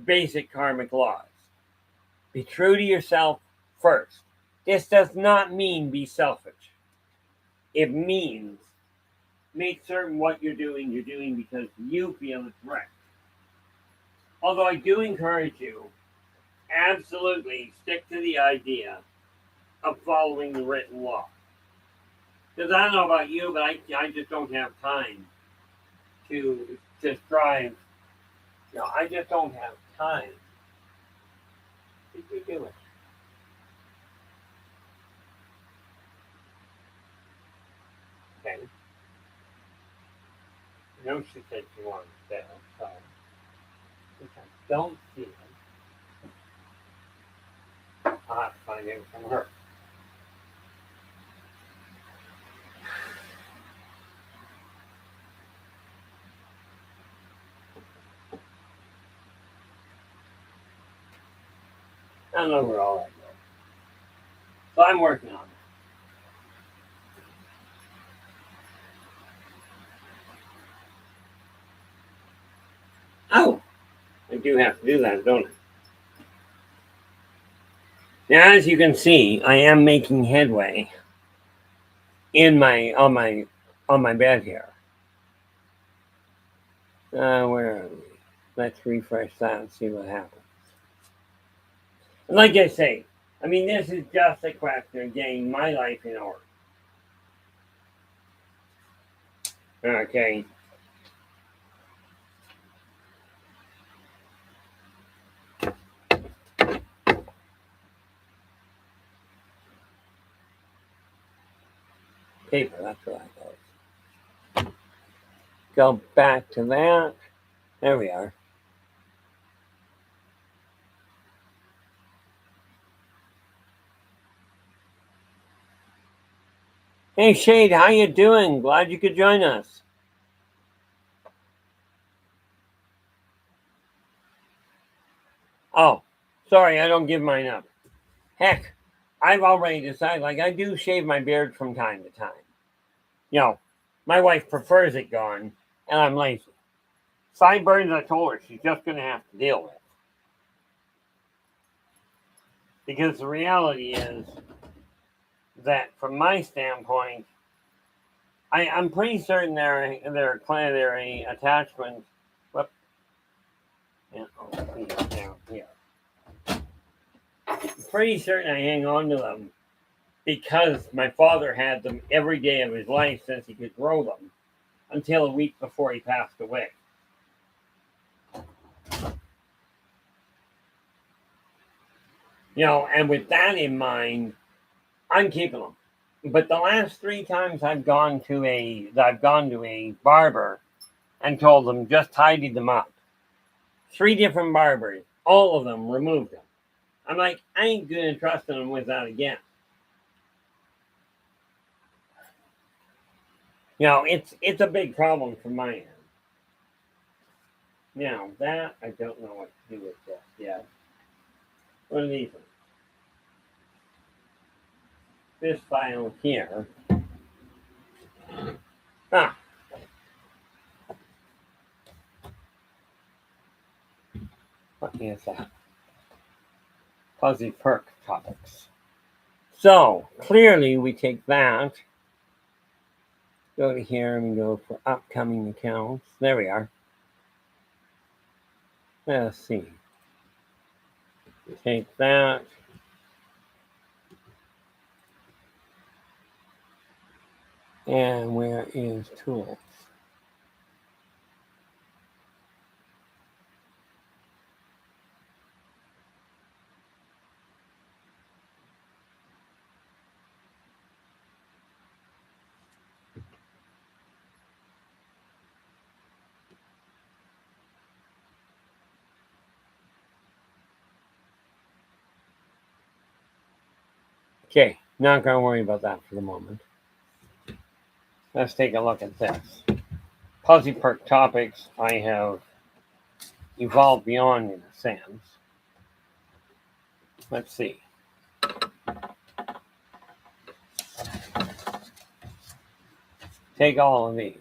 basic karmic laws. Be true to yourself first. This does not mean be selfish. It means make certain what you're doing because you feel it's right. Although I do encourage you, absolutely stick to the idea of following the written law. Because I don't know about you, but I just don't have time to strive. I just don't have time to do it. Okay. No, she said she wanted to stay. So, which I don't see it. I'll have to find out from her. I don't know where all that goes. So I'm working on it. do have to do that, don't I? Now, as you can see, I am making headway in on my bed here. Where are we? Let's refresh that and see what happens. And like I say, I mean, this is just a question of getting my life in order. Okay. Paper, that's what I thought. Go back to that. There we are. Hey Shade, how you doing? Glad you could join us. Oh, sorry, I don't give mine up. Heck, I've already decided, like, I do shave my beard from time to time. You know, my wife prefers it gone, and I'm lazy. Sideburns, I told her, she's just going to have to deal with. Because the reality is that, from my standpoint, I'm pretty certain they're a attachment. Whoop. Yeah, here. Pretty certain I hang on to them because my father had them every day of his life since he could grow them until a week before he passed away. You know, and with that in mind, I'm keeping them. But the last 3 times I've gone to a barber and told them just tidied them up. 3 different barbers, all of them removed them. I'm like, I ain't gonna trust them with that again. You know, it's a big problem from my end. Now that I don't know what to do with this yet. What are these ones? This file here. Ah. What is that? Fuzzy perk topics. So clearly we take that. Go to here and we go for upcoming accounts. There we are. Let's see. Take that. And where is tools? Okay, not going to worry about that for the moment. Let's take a look at this. Fuzzy perk topics I have evolved beyond in a sense. Let's see. Take all of these.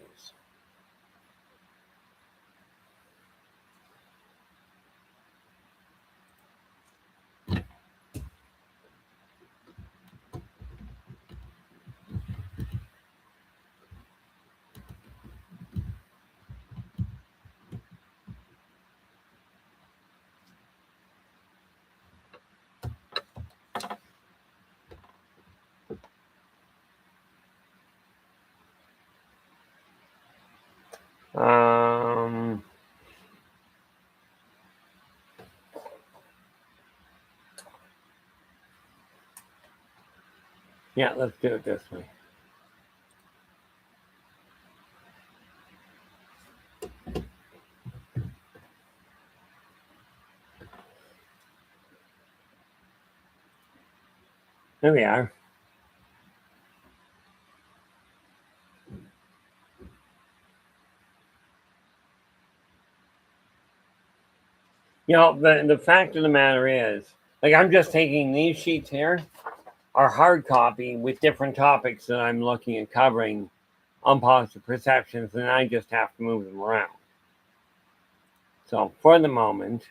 Yeah, let's do it this way. There we are. You know, the fact of the matter is, like, I'm just taking these sheets here, are hard copy with different topics that I'm looking at covering on positive perceptions, and I just have to move them around. So for the moment,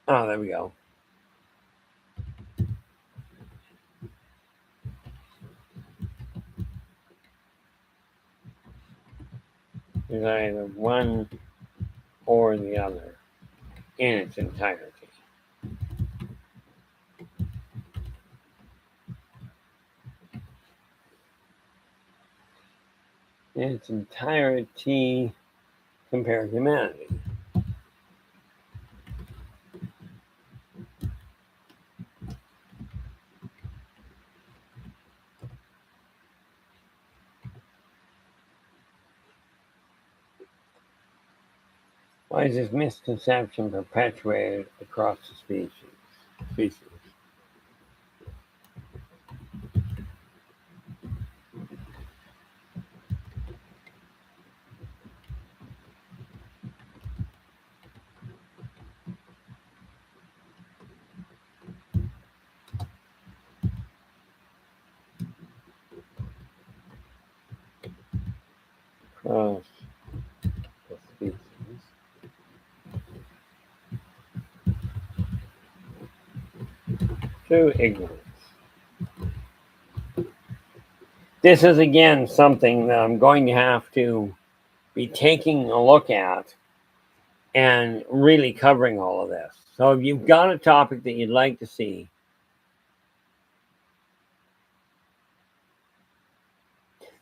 oh, there we go. There's either one or the other in its entirety. In its entirety compared to humanity. Why is this misconception perpetuated across the species? Across the species. Through ignorance. This is again something that I'm going to have to be taking a look at and really covering all of this. So if you've got a topic that you'd like to see,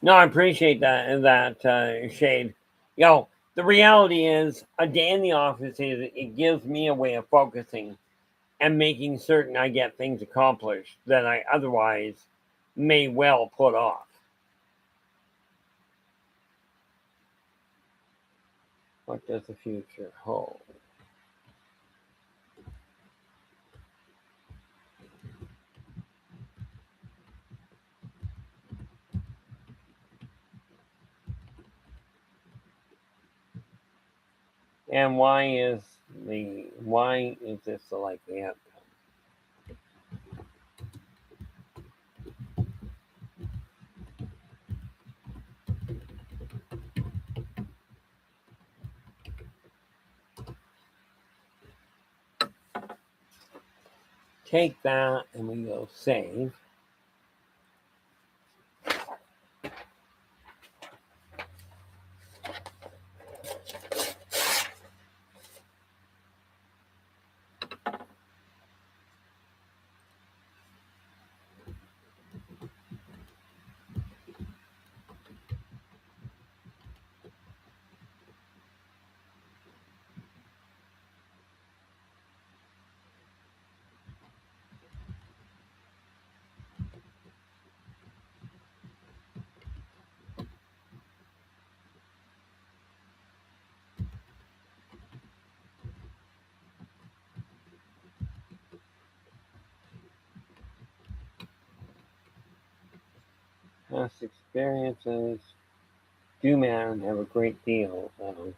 no, I appreciate that Shade. The reality is a day in the office is it gives me a way of focusing and making certain I get things accomplished that I otherwise may well put off. What does the future hold? And why is this the likely outcome? Take that and we go save. Past experiences do matter and have a great deal of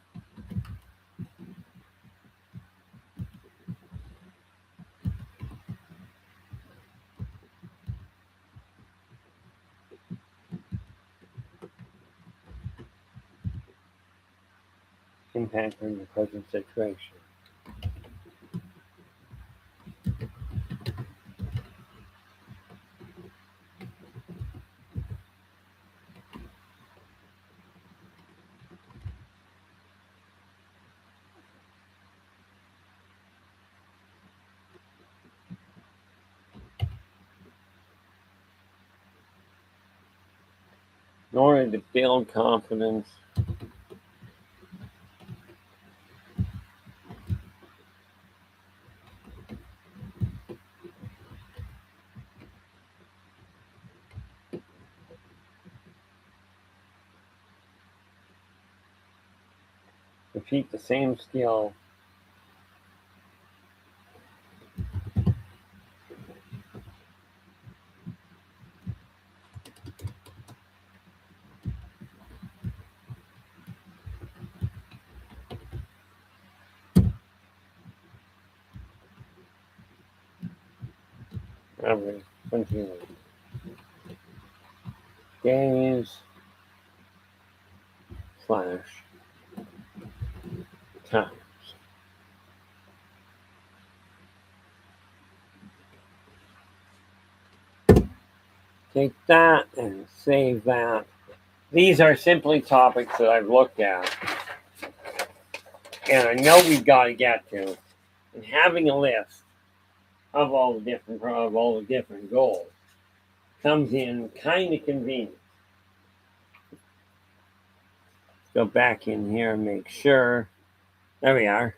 impact on the present situation. In order to build confidence, repeat the same skill Continue. Days slash times. Take that and save that. These are simply topics that I've looked at and I know we've got to get to. And having a list of all the different goals comes in kind of convenient. Go back in here and make sure. There we are.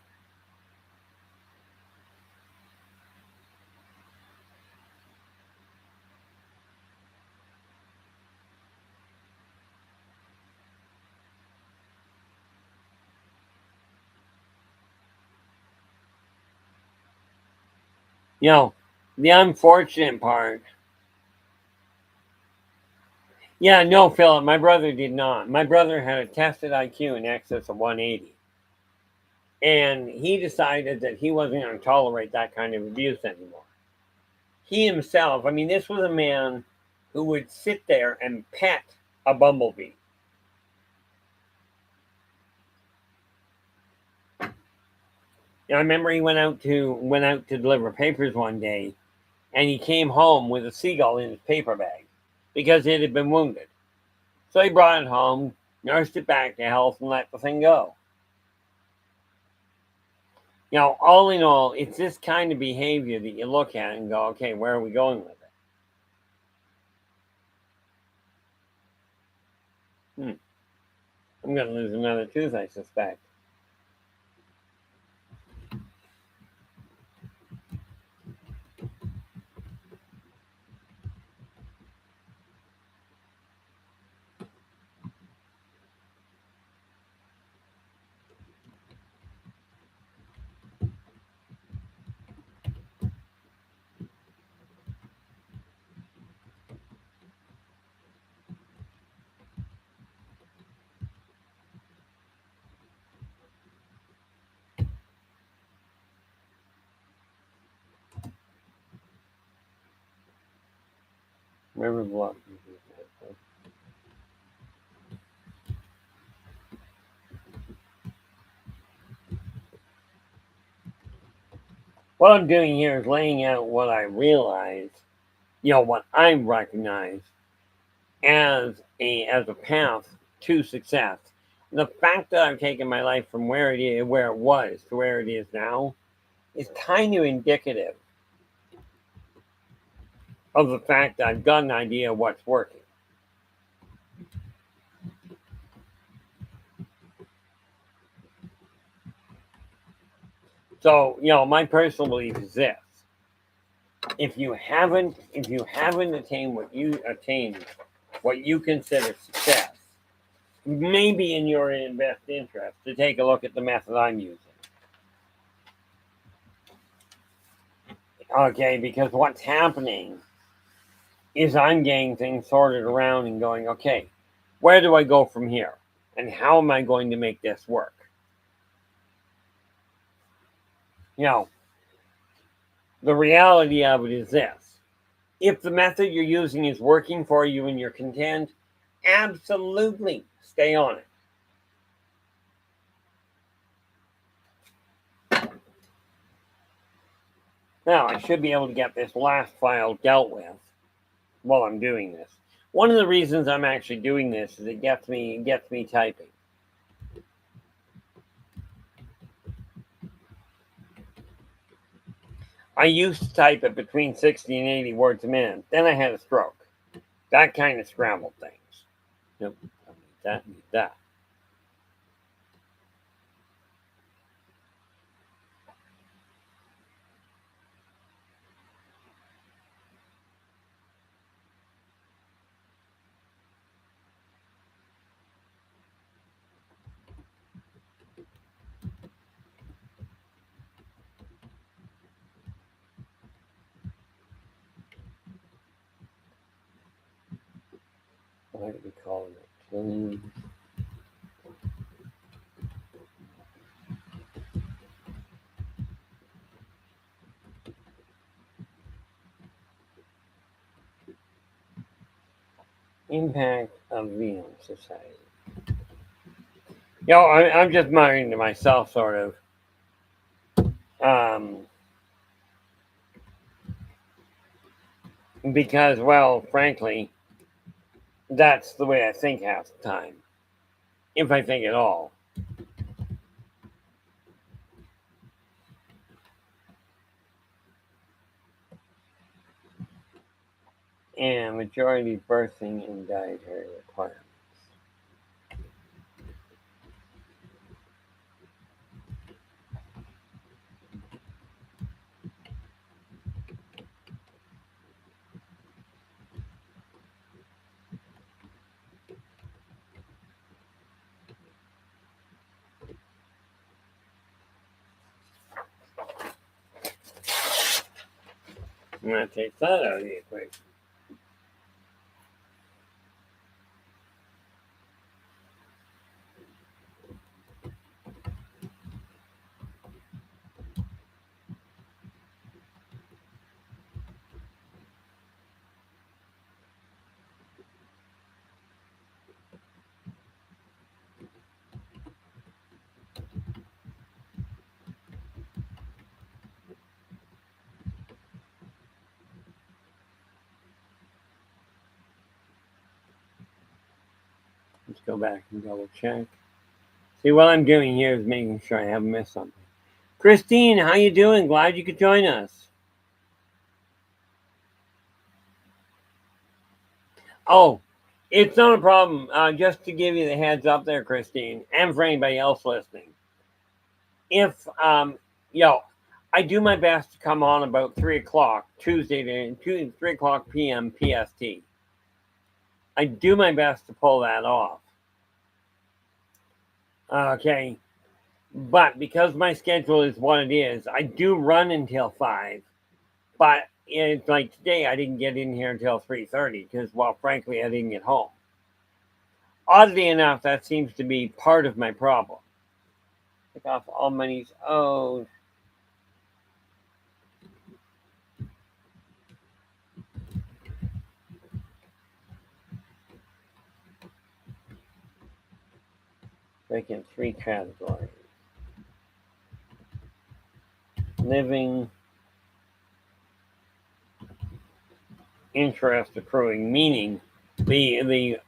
You know, the unfortunate part. Yeah, no, Philip, my brother did not. My brother had a tested IQ in excess of 180. And he decided that he wasn't going to tolerate that kind of abuse anymore. He himself, I mean, this was a man who would sit there and pet a bumblebee. I remember he went out to deliver papers one day, and he came home with a seagull in his paper bag because it had been wounded. So he brought it home, nursed it back to health, and let the thing go. All in all, it's this kind of behavior that you look at and go, okay, where are we going with it? I'm going to lose another tooth, I suspect. River Bluff. What I'm doing here is laying out what I realize, what I recognize as a path to success. The fact that I've taken my life from where it was to where it is now is kind of indicative of the fact that I've got an idea of what's working. So, my personal belief is this: if you haven't attained what you consider success, maybe in your best interest to take a look at the method I'm using. Okay, because what's happening is I'm getting things sorted around and going, okay, where do I go from here? And how am I going to make this work? The reality of it is this: if the method you're using is working for you and you're content, absolutely stay on it. Now, I should be able to get this last file dealt with while I'm doing this. One of the reasons I'm actually doing this is it gets me typing. I used to type at between 60 and 80 words a minute. Then I had a stroke. That kind of scrambled things. Nope, I need that. Why do we call it? Impact of V on society. I'm just muttering to myself, sort of. Because, well, frankly, that's the way I think half the time, if I think at all. And majority birthing and dietary requirements. I'm going to take that out of the equation. Let's go back and double check. See, what I'm doing here is making sure I haven't missed something. Christine, how you doing? Glad you could join us. Oh, it's not a problem. Just to give you the heads up there, Christine, and for anybody else listening, if I do my best to come on about 3 o'clock Tuesday to 3 o'clock p.m. PST. I do my best to pull that off. Okay, but because my schedule is what it is, I do run until 5. But it's like today, I didn't get in here until 3:30 because, well, frankly, I didn't get home. Oddly enough, that seems to be part of my problem. Take off all monies owed. Break in 3 categories. Living, interest accruing, meaning the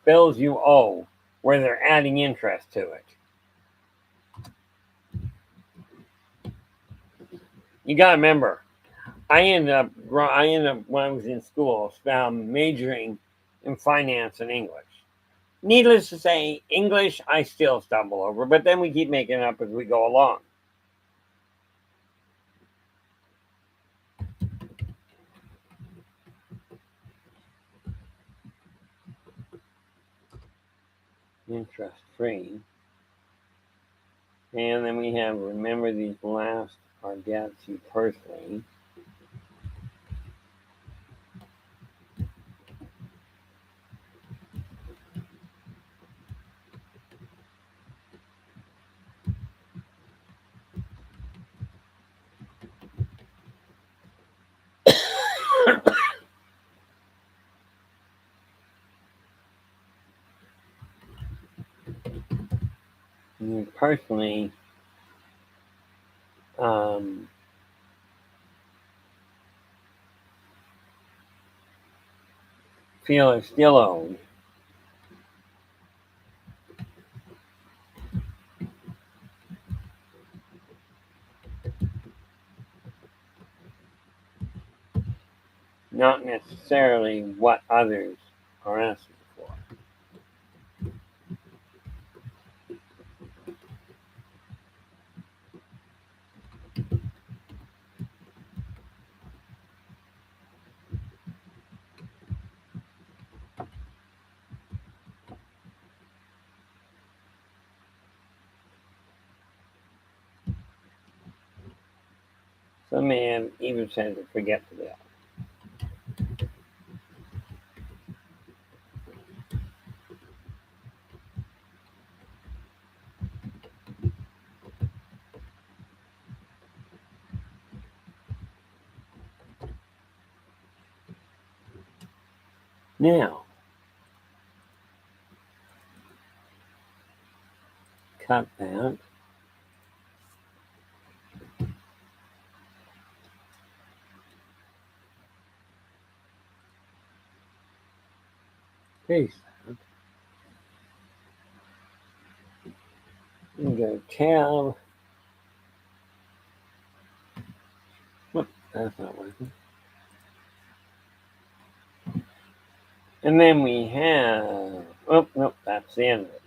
bills you owe where they're adding interest to it. You got to remember, I ended up when I was in school majoring in finance and English. Needless to say, English I still stumble over, but then we keep making it up as we go along. Interest free. And then we have remember these last are debts you personally. You personally feel are still owed. Not necessarily what others are asking for. Some man even said to forget the bill. Now, cut that. Paste that. And go tab. Whoop, that's not working. And then we have, oh, nope, that's the end of it.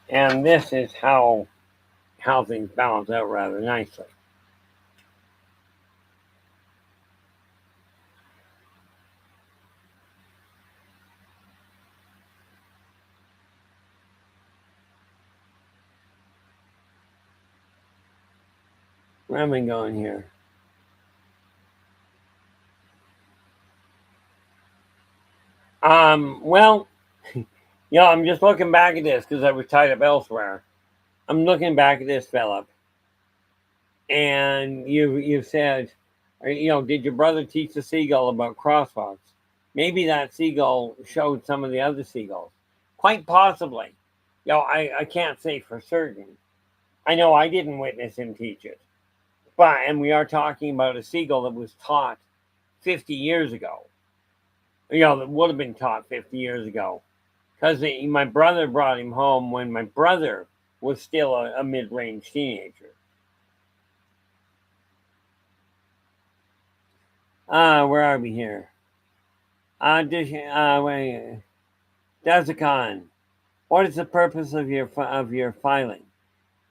And this is how things balance out rather nicely. Where am I going here? Well, I'm just looking back at this because I was tied up elsewhere. I'm looking back at this, Philip, and you said, did your brother teach the seagull about crosswalks? Maybe that seagull showed some of the other seagulls. Quite possibly. I can't say for certain. I know I didn't witness him teach it. And we are talking about a seagull that was taught 50 years ago. That would have been taught 50 years ago. Because my brother brought him home when my brother was still a mid-range teenager. Where are we here? Wait. Dazakon, what is the purpose of your filing?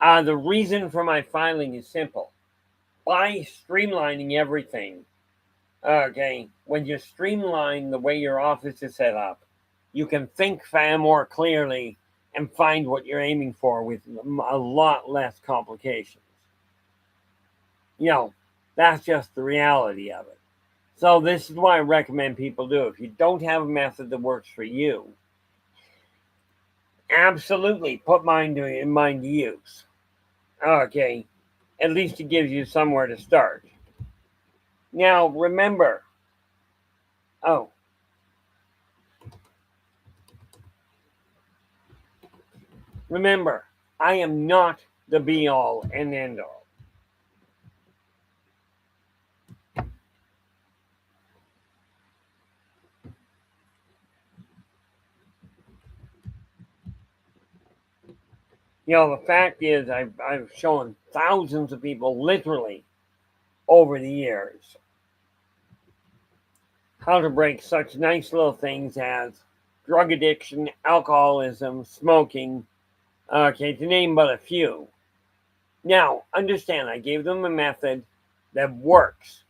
The reason for my filing is simple. By streamlining everything, okay, when you streamline the way your office is set up, you can think far more clearly and find what you're aiming for with a lot less complications. That's just the reality of it. So this is why I recommend people do. If you don't have a method that works for you, absolutely put mine to use. Okay, at least it gives you somewhere to start. Now remember, remember, I am not the be all and end all. The fact is, I've shown thousands of people literally over the years how to break such nice little things as drug addiction, alcoholism, smoking, okay, to name but a few. Now, understand, I gave them a method that works,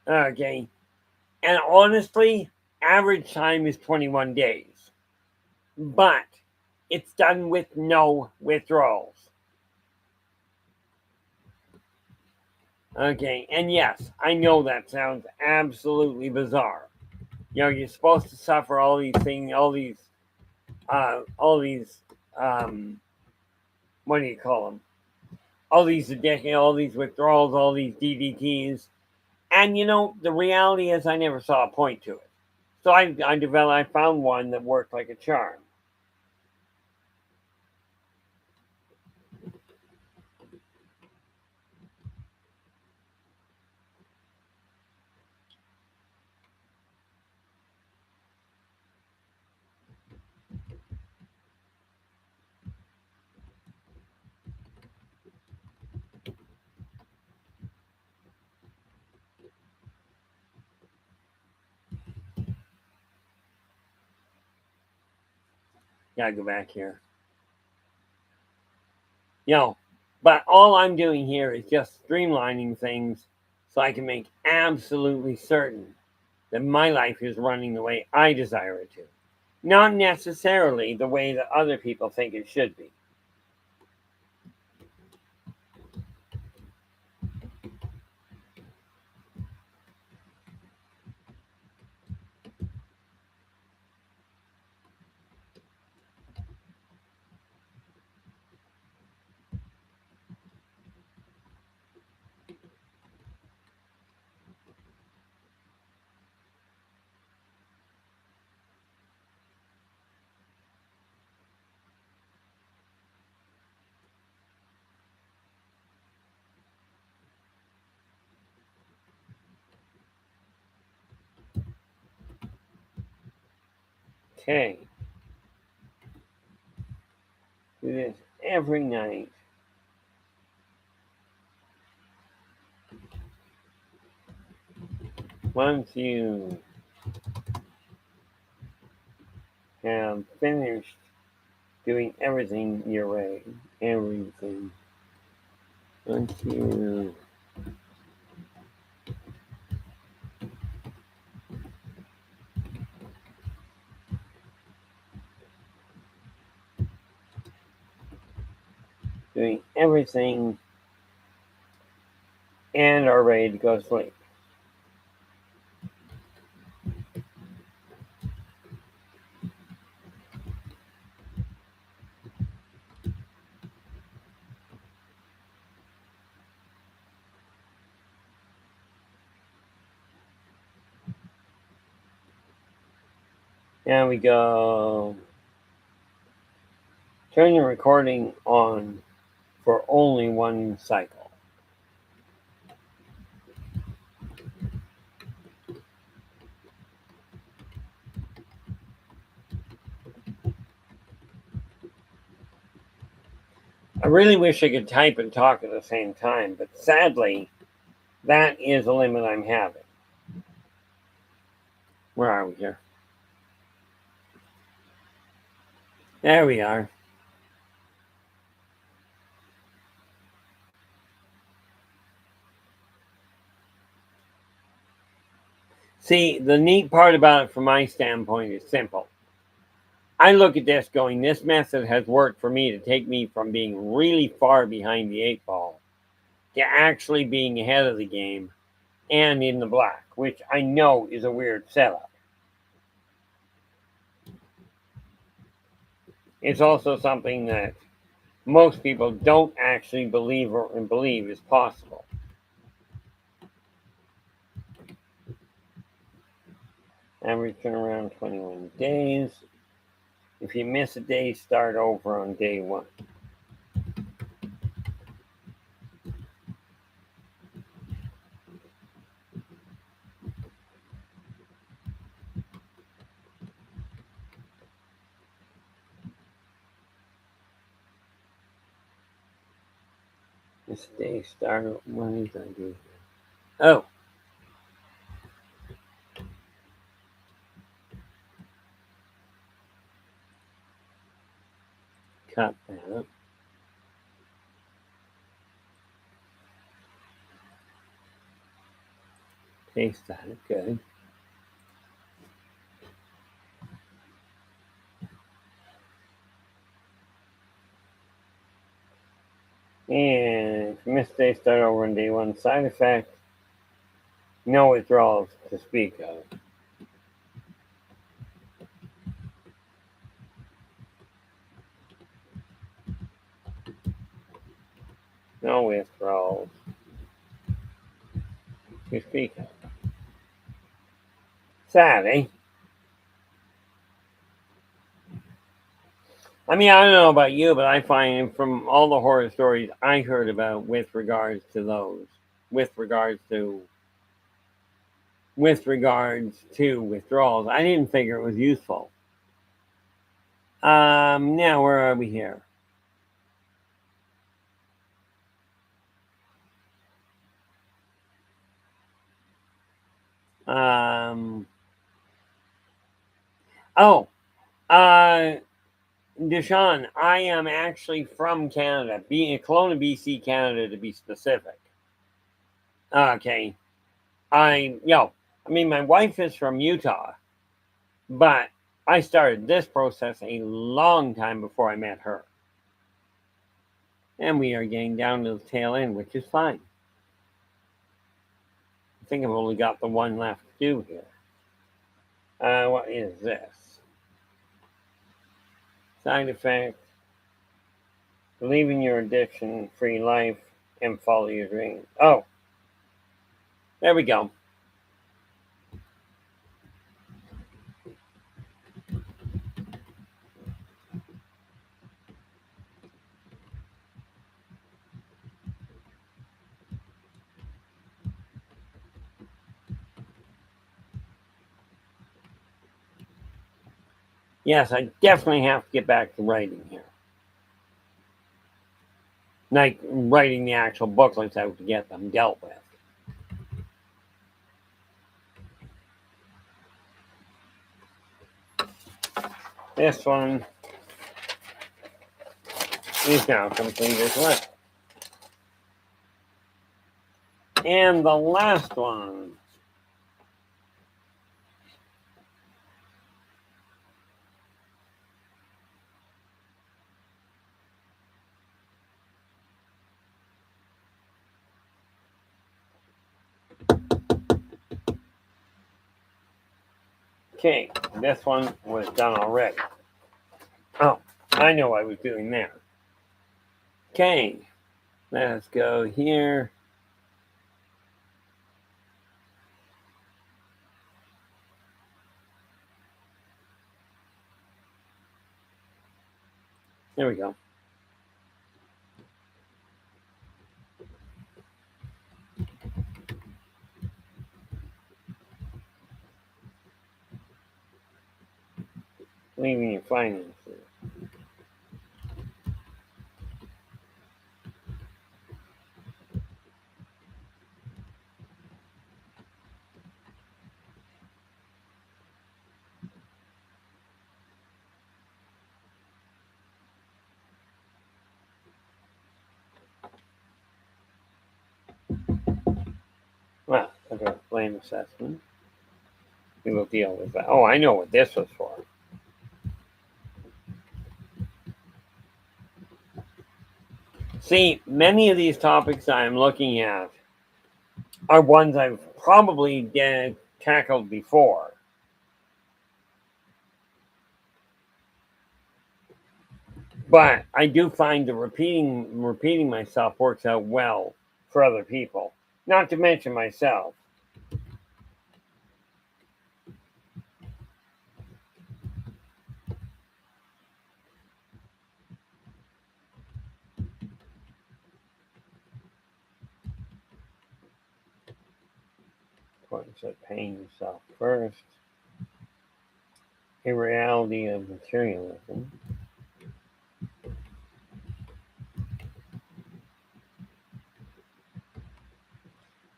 okay, and honestly, average time is 21 days, but it's done with no withdrawals. Okay, and yes, I know that sounds absolutely bizarre. You're supposed to suffer all these things, what do you call them? All these addiction, all these withdrawals, all these DDTs, and the reality is, I never saw a point to it. So I found one that worked like a charm. Gotta go back here. But all I'm doing here is just streamlining things so I can make absolutely certain that my life is running the way I desire it to, not necessarily the way that other people think it should be. Okay. Do this every night. Once you have finished doing everything your way, everything. Once you doing everything and are ready to go to sleep. Now we go. Turn your recording on for only one cycle. I really wish I could type and talk at the same time, but sadly, that is a limit I'm having. Where are we here? There we are. See, the neat part about it from my standpoint is simple. I look at this going, this method has worked for me to take me from being really far behind the eight ball to actually being ahead of the game and in the black, which I know is a weird setup. It's also something that most people don't actually believe is possible. Average turnaround 21 days. If you miss a day, start over on day one. This day started. What did I do? Oh, cut that. Paste that. Good. And if you miss a day, start over on day one. Side effect: no withdrawals to speak of. No withdrawals to speak of. Sad, eh? I mean, I don't know about you, but I find from all the horror stories I heard about with regards to those, with regards to withdrawals, I didn't figure it was useful. Now where are we here? Um, oh, uh, Deshaun, I am actually from Canada, being Kelowna, BC, Canada, to be specific. Okay, I mean, my wife is from Utah, but I started this process a long time before I met her. And we are getting down to the tail end, which is fine. I think I've only got the one left to do here. What is this? Side effect: believe in your addiction free life and follow your dreams. Oh, there we go. Yes, I definitely have to get back to writing here. Like writing the actual booklets out to get them dealt with. This one is now complete as well. And the last one. Okay, this one was done already. Oh, I know what I was doing there. Okay, let's go here. There we go. Leaving your finances. Well, under a flame assessment, we will deal with that. Oh, I know what this was for. See, many of these topics I'm looking at are ones I've probably tackled before. But I do find that repeating myself works out well for other people. Not to mention myself. Importance of paying yourself first. A reality of materialism.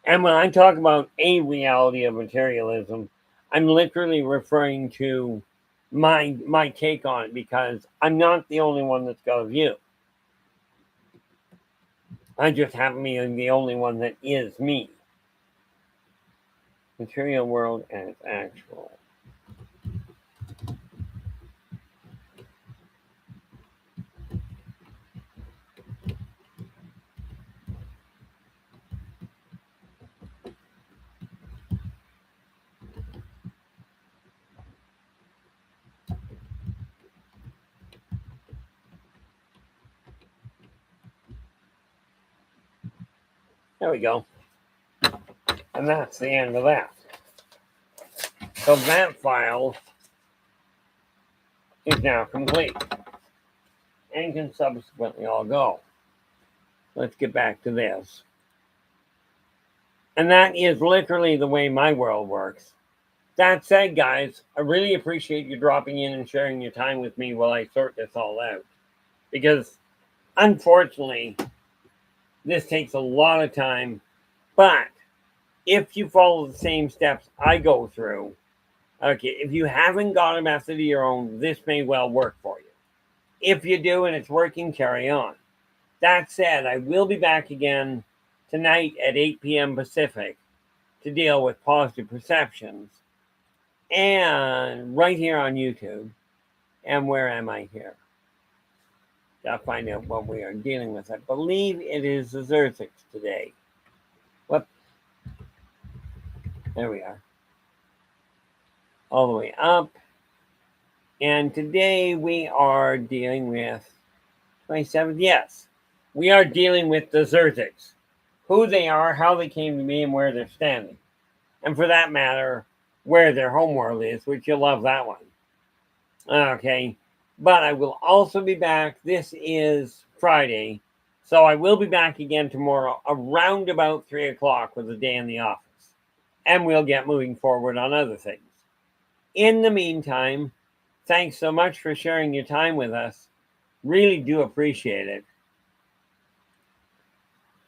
And when I talk about a reality of materialism, I'm literally referring to my take on it because I'm not the only one that's got a view. I just happen to be the only one that is me. Material world as actual. There we go. And that's the end of that. So that file is now complete and can subsequently all go. Let's get back to this. And that is literally the way my world works. That said, guys, I really appreciate you dropping in and sharing your time with me while I sort this all out. Because unfortunately, this takes a lot of time. But if you follow the same steps I go through, okay, if you haven't got a method of your own, this may well work for you. If you do and it's working, carry on. That said, I will be back again tonight at 8 p.m. Pacific to deal with positive perceptions. And right here on YouTube. And where am I here? Gotta find out what we are dealing with. I believe it is the Zerthix today. What? There we are. All the way up. And today we are dealing with 27th. Yes, we are dealing with the Zerthix. Who they are, how they came to be, and where they're standing. And for that matter, where their homeworld is, which you'll love that one. Okay. But I will also be back. This is Friday. So I will be back again tomorrow around about 3 o'clock with a day in the office. And we'll get moving forward on other things. In the meantime, thanks so much for sharing your time with us. Really do appreciate it.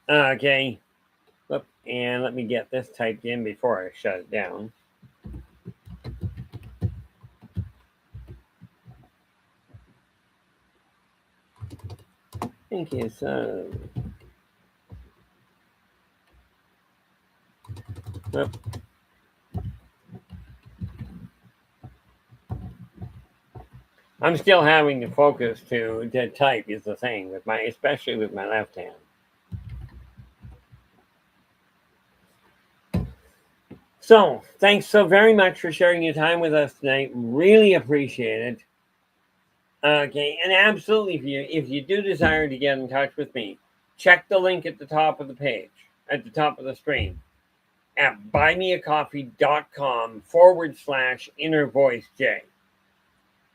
Okay. And let me get this typed in before I shut it down. Thank you so. I'm still having to focus to type is the thing with my, especially with my left hand. So thanks so very much for sharing your time with us tonight. Really appreciate it. Okay, and absolutely, if you do desire to get in touch with me, check the link at the top of the page, at the top of the screen, at buymeacoffee.com/innervoicej.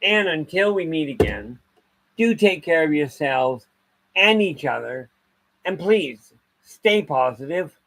And until we meet again, do take care of yourselves and each other, and please stay positive.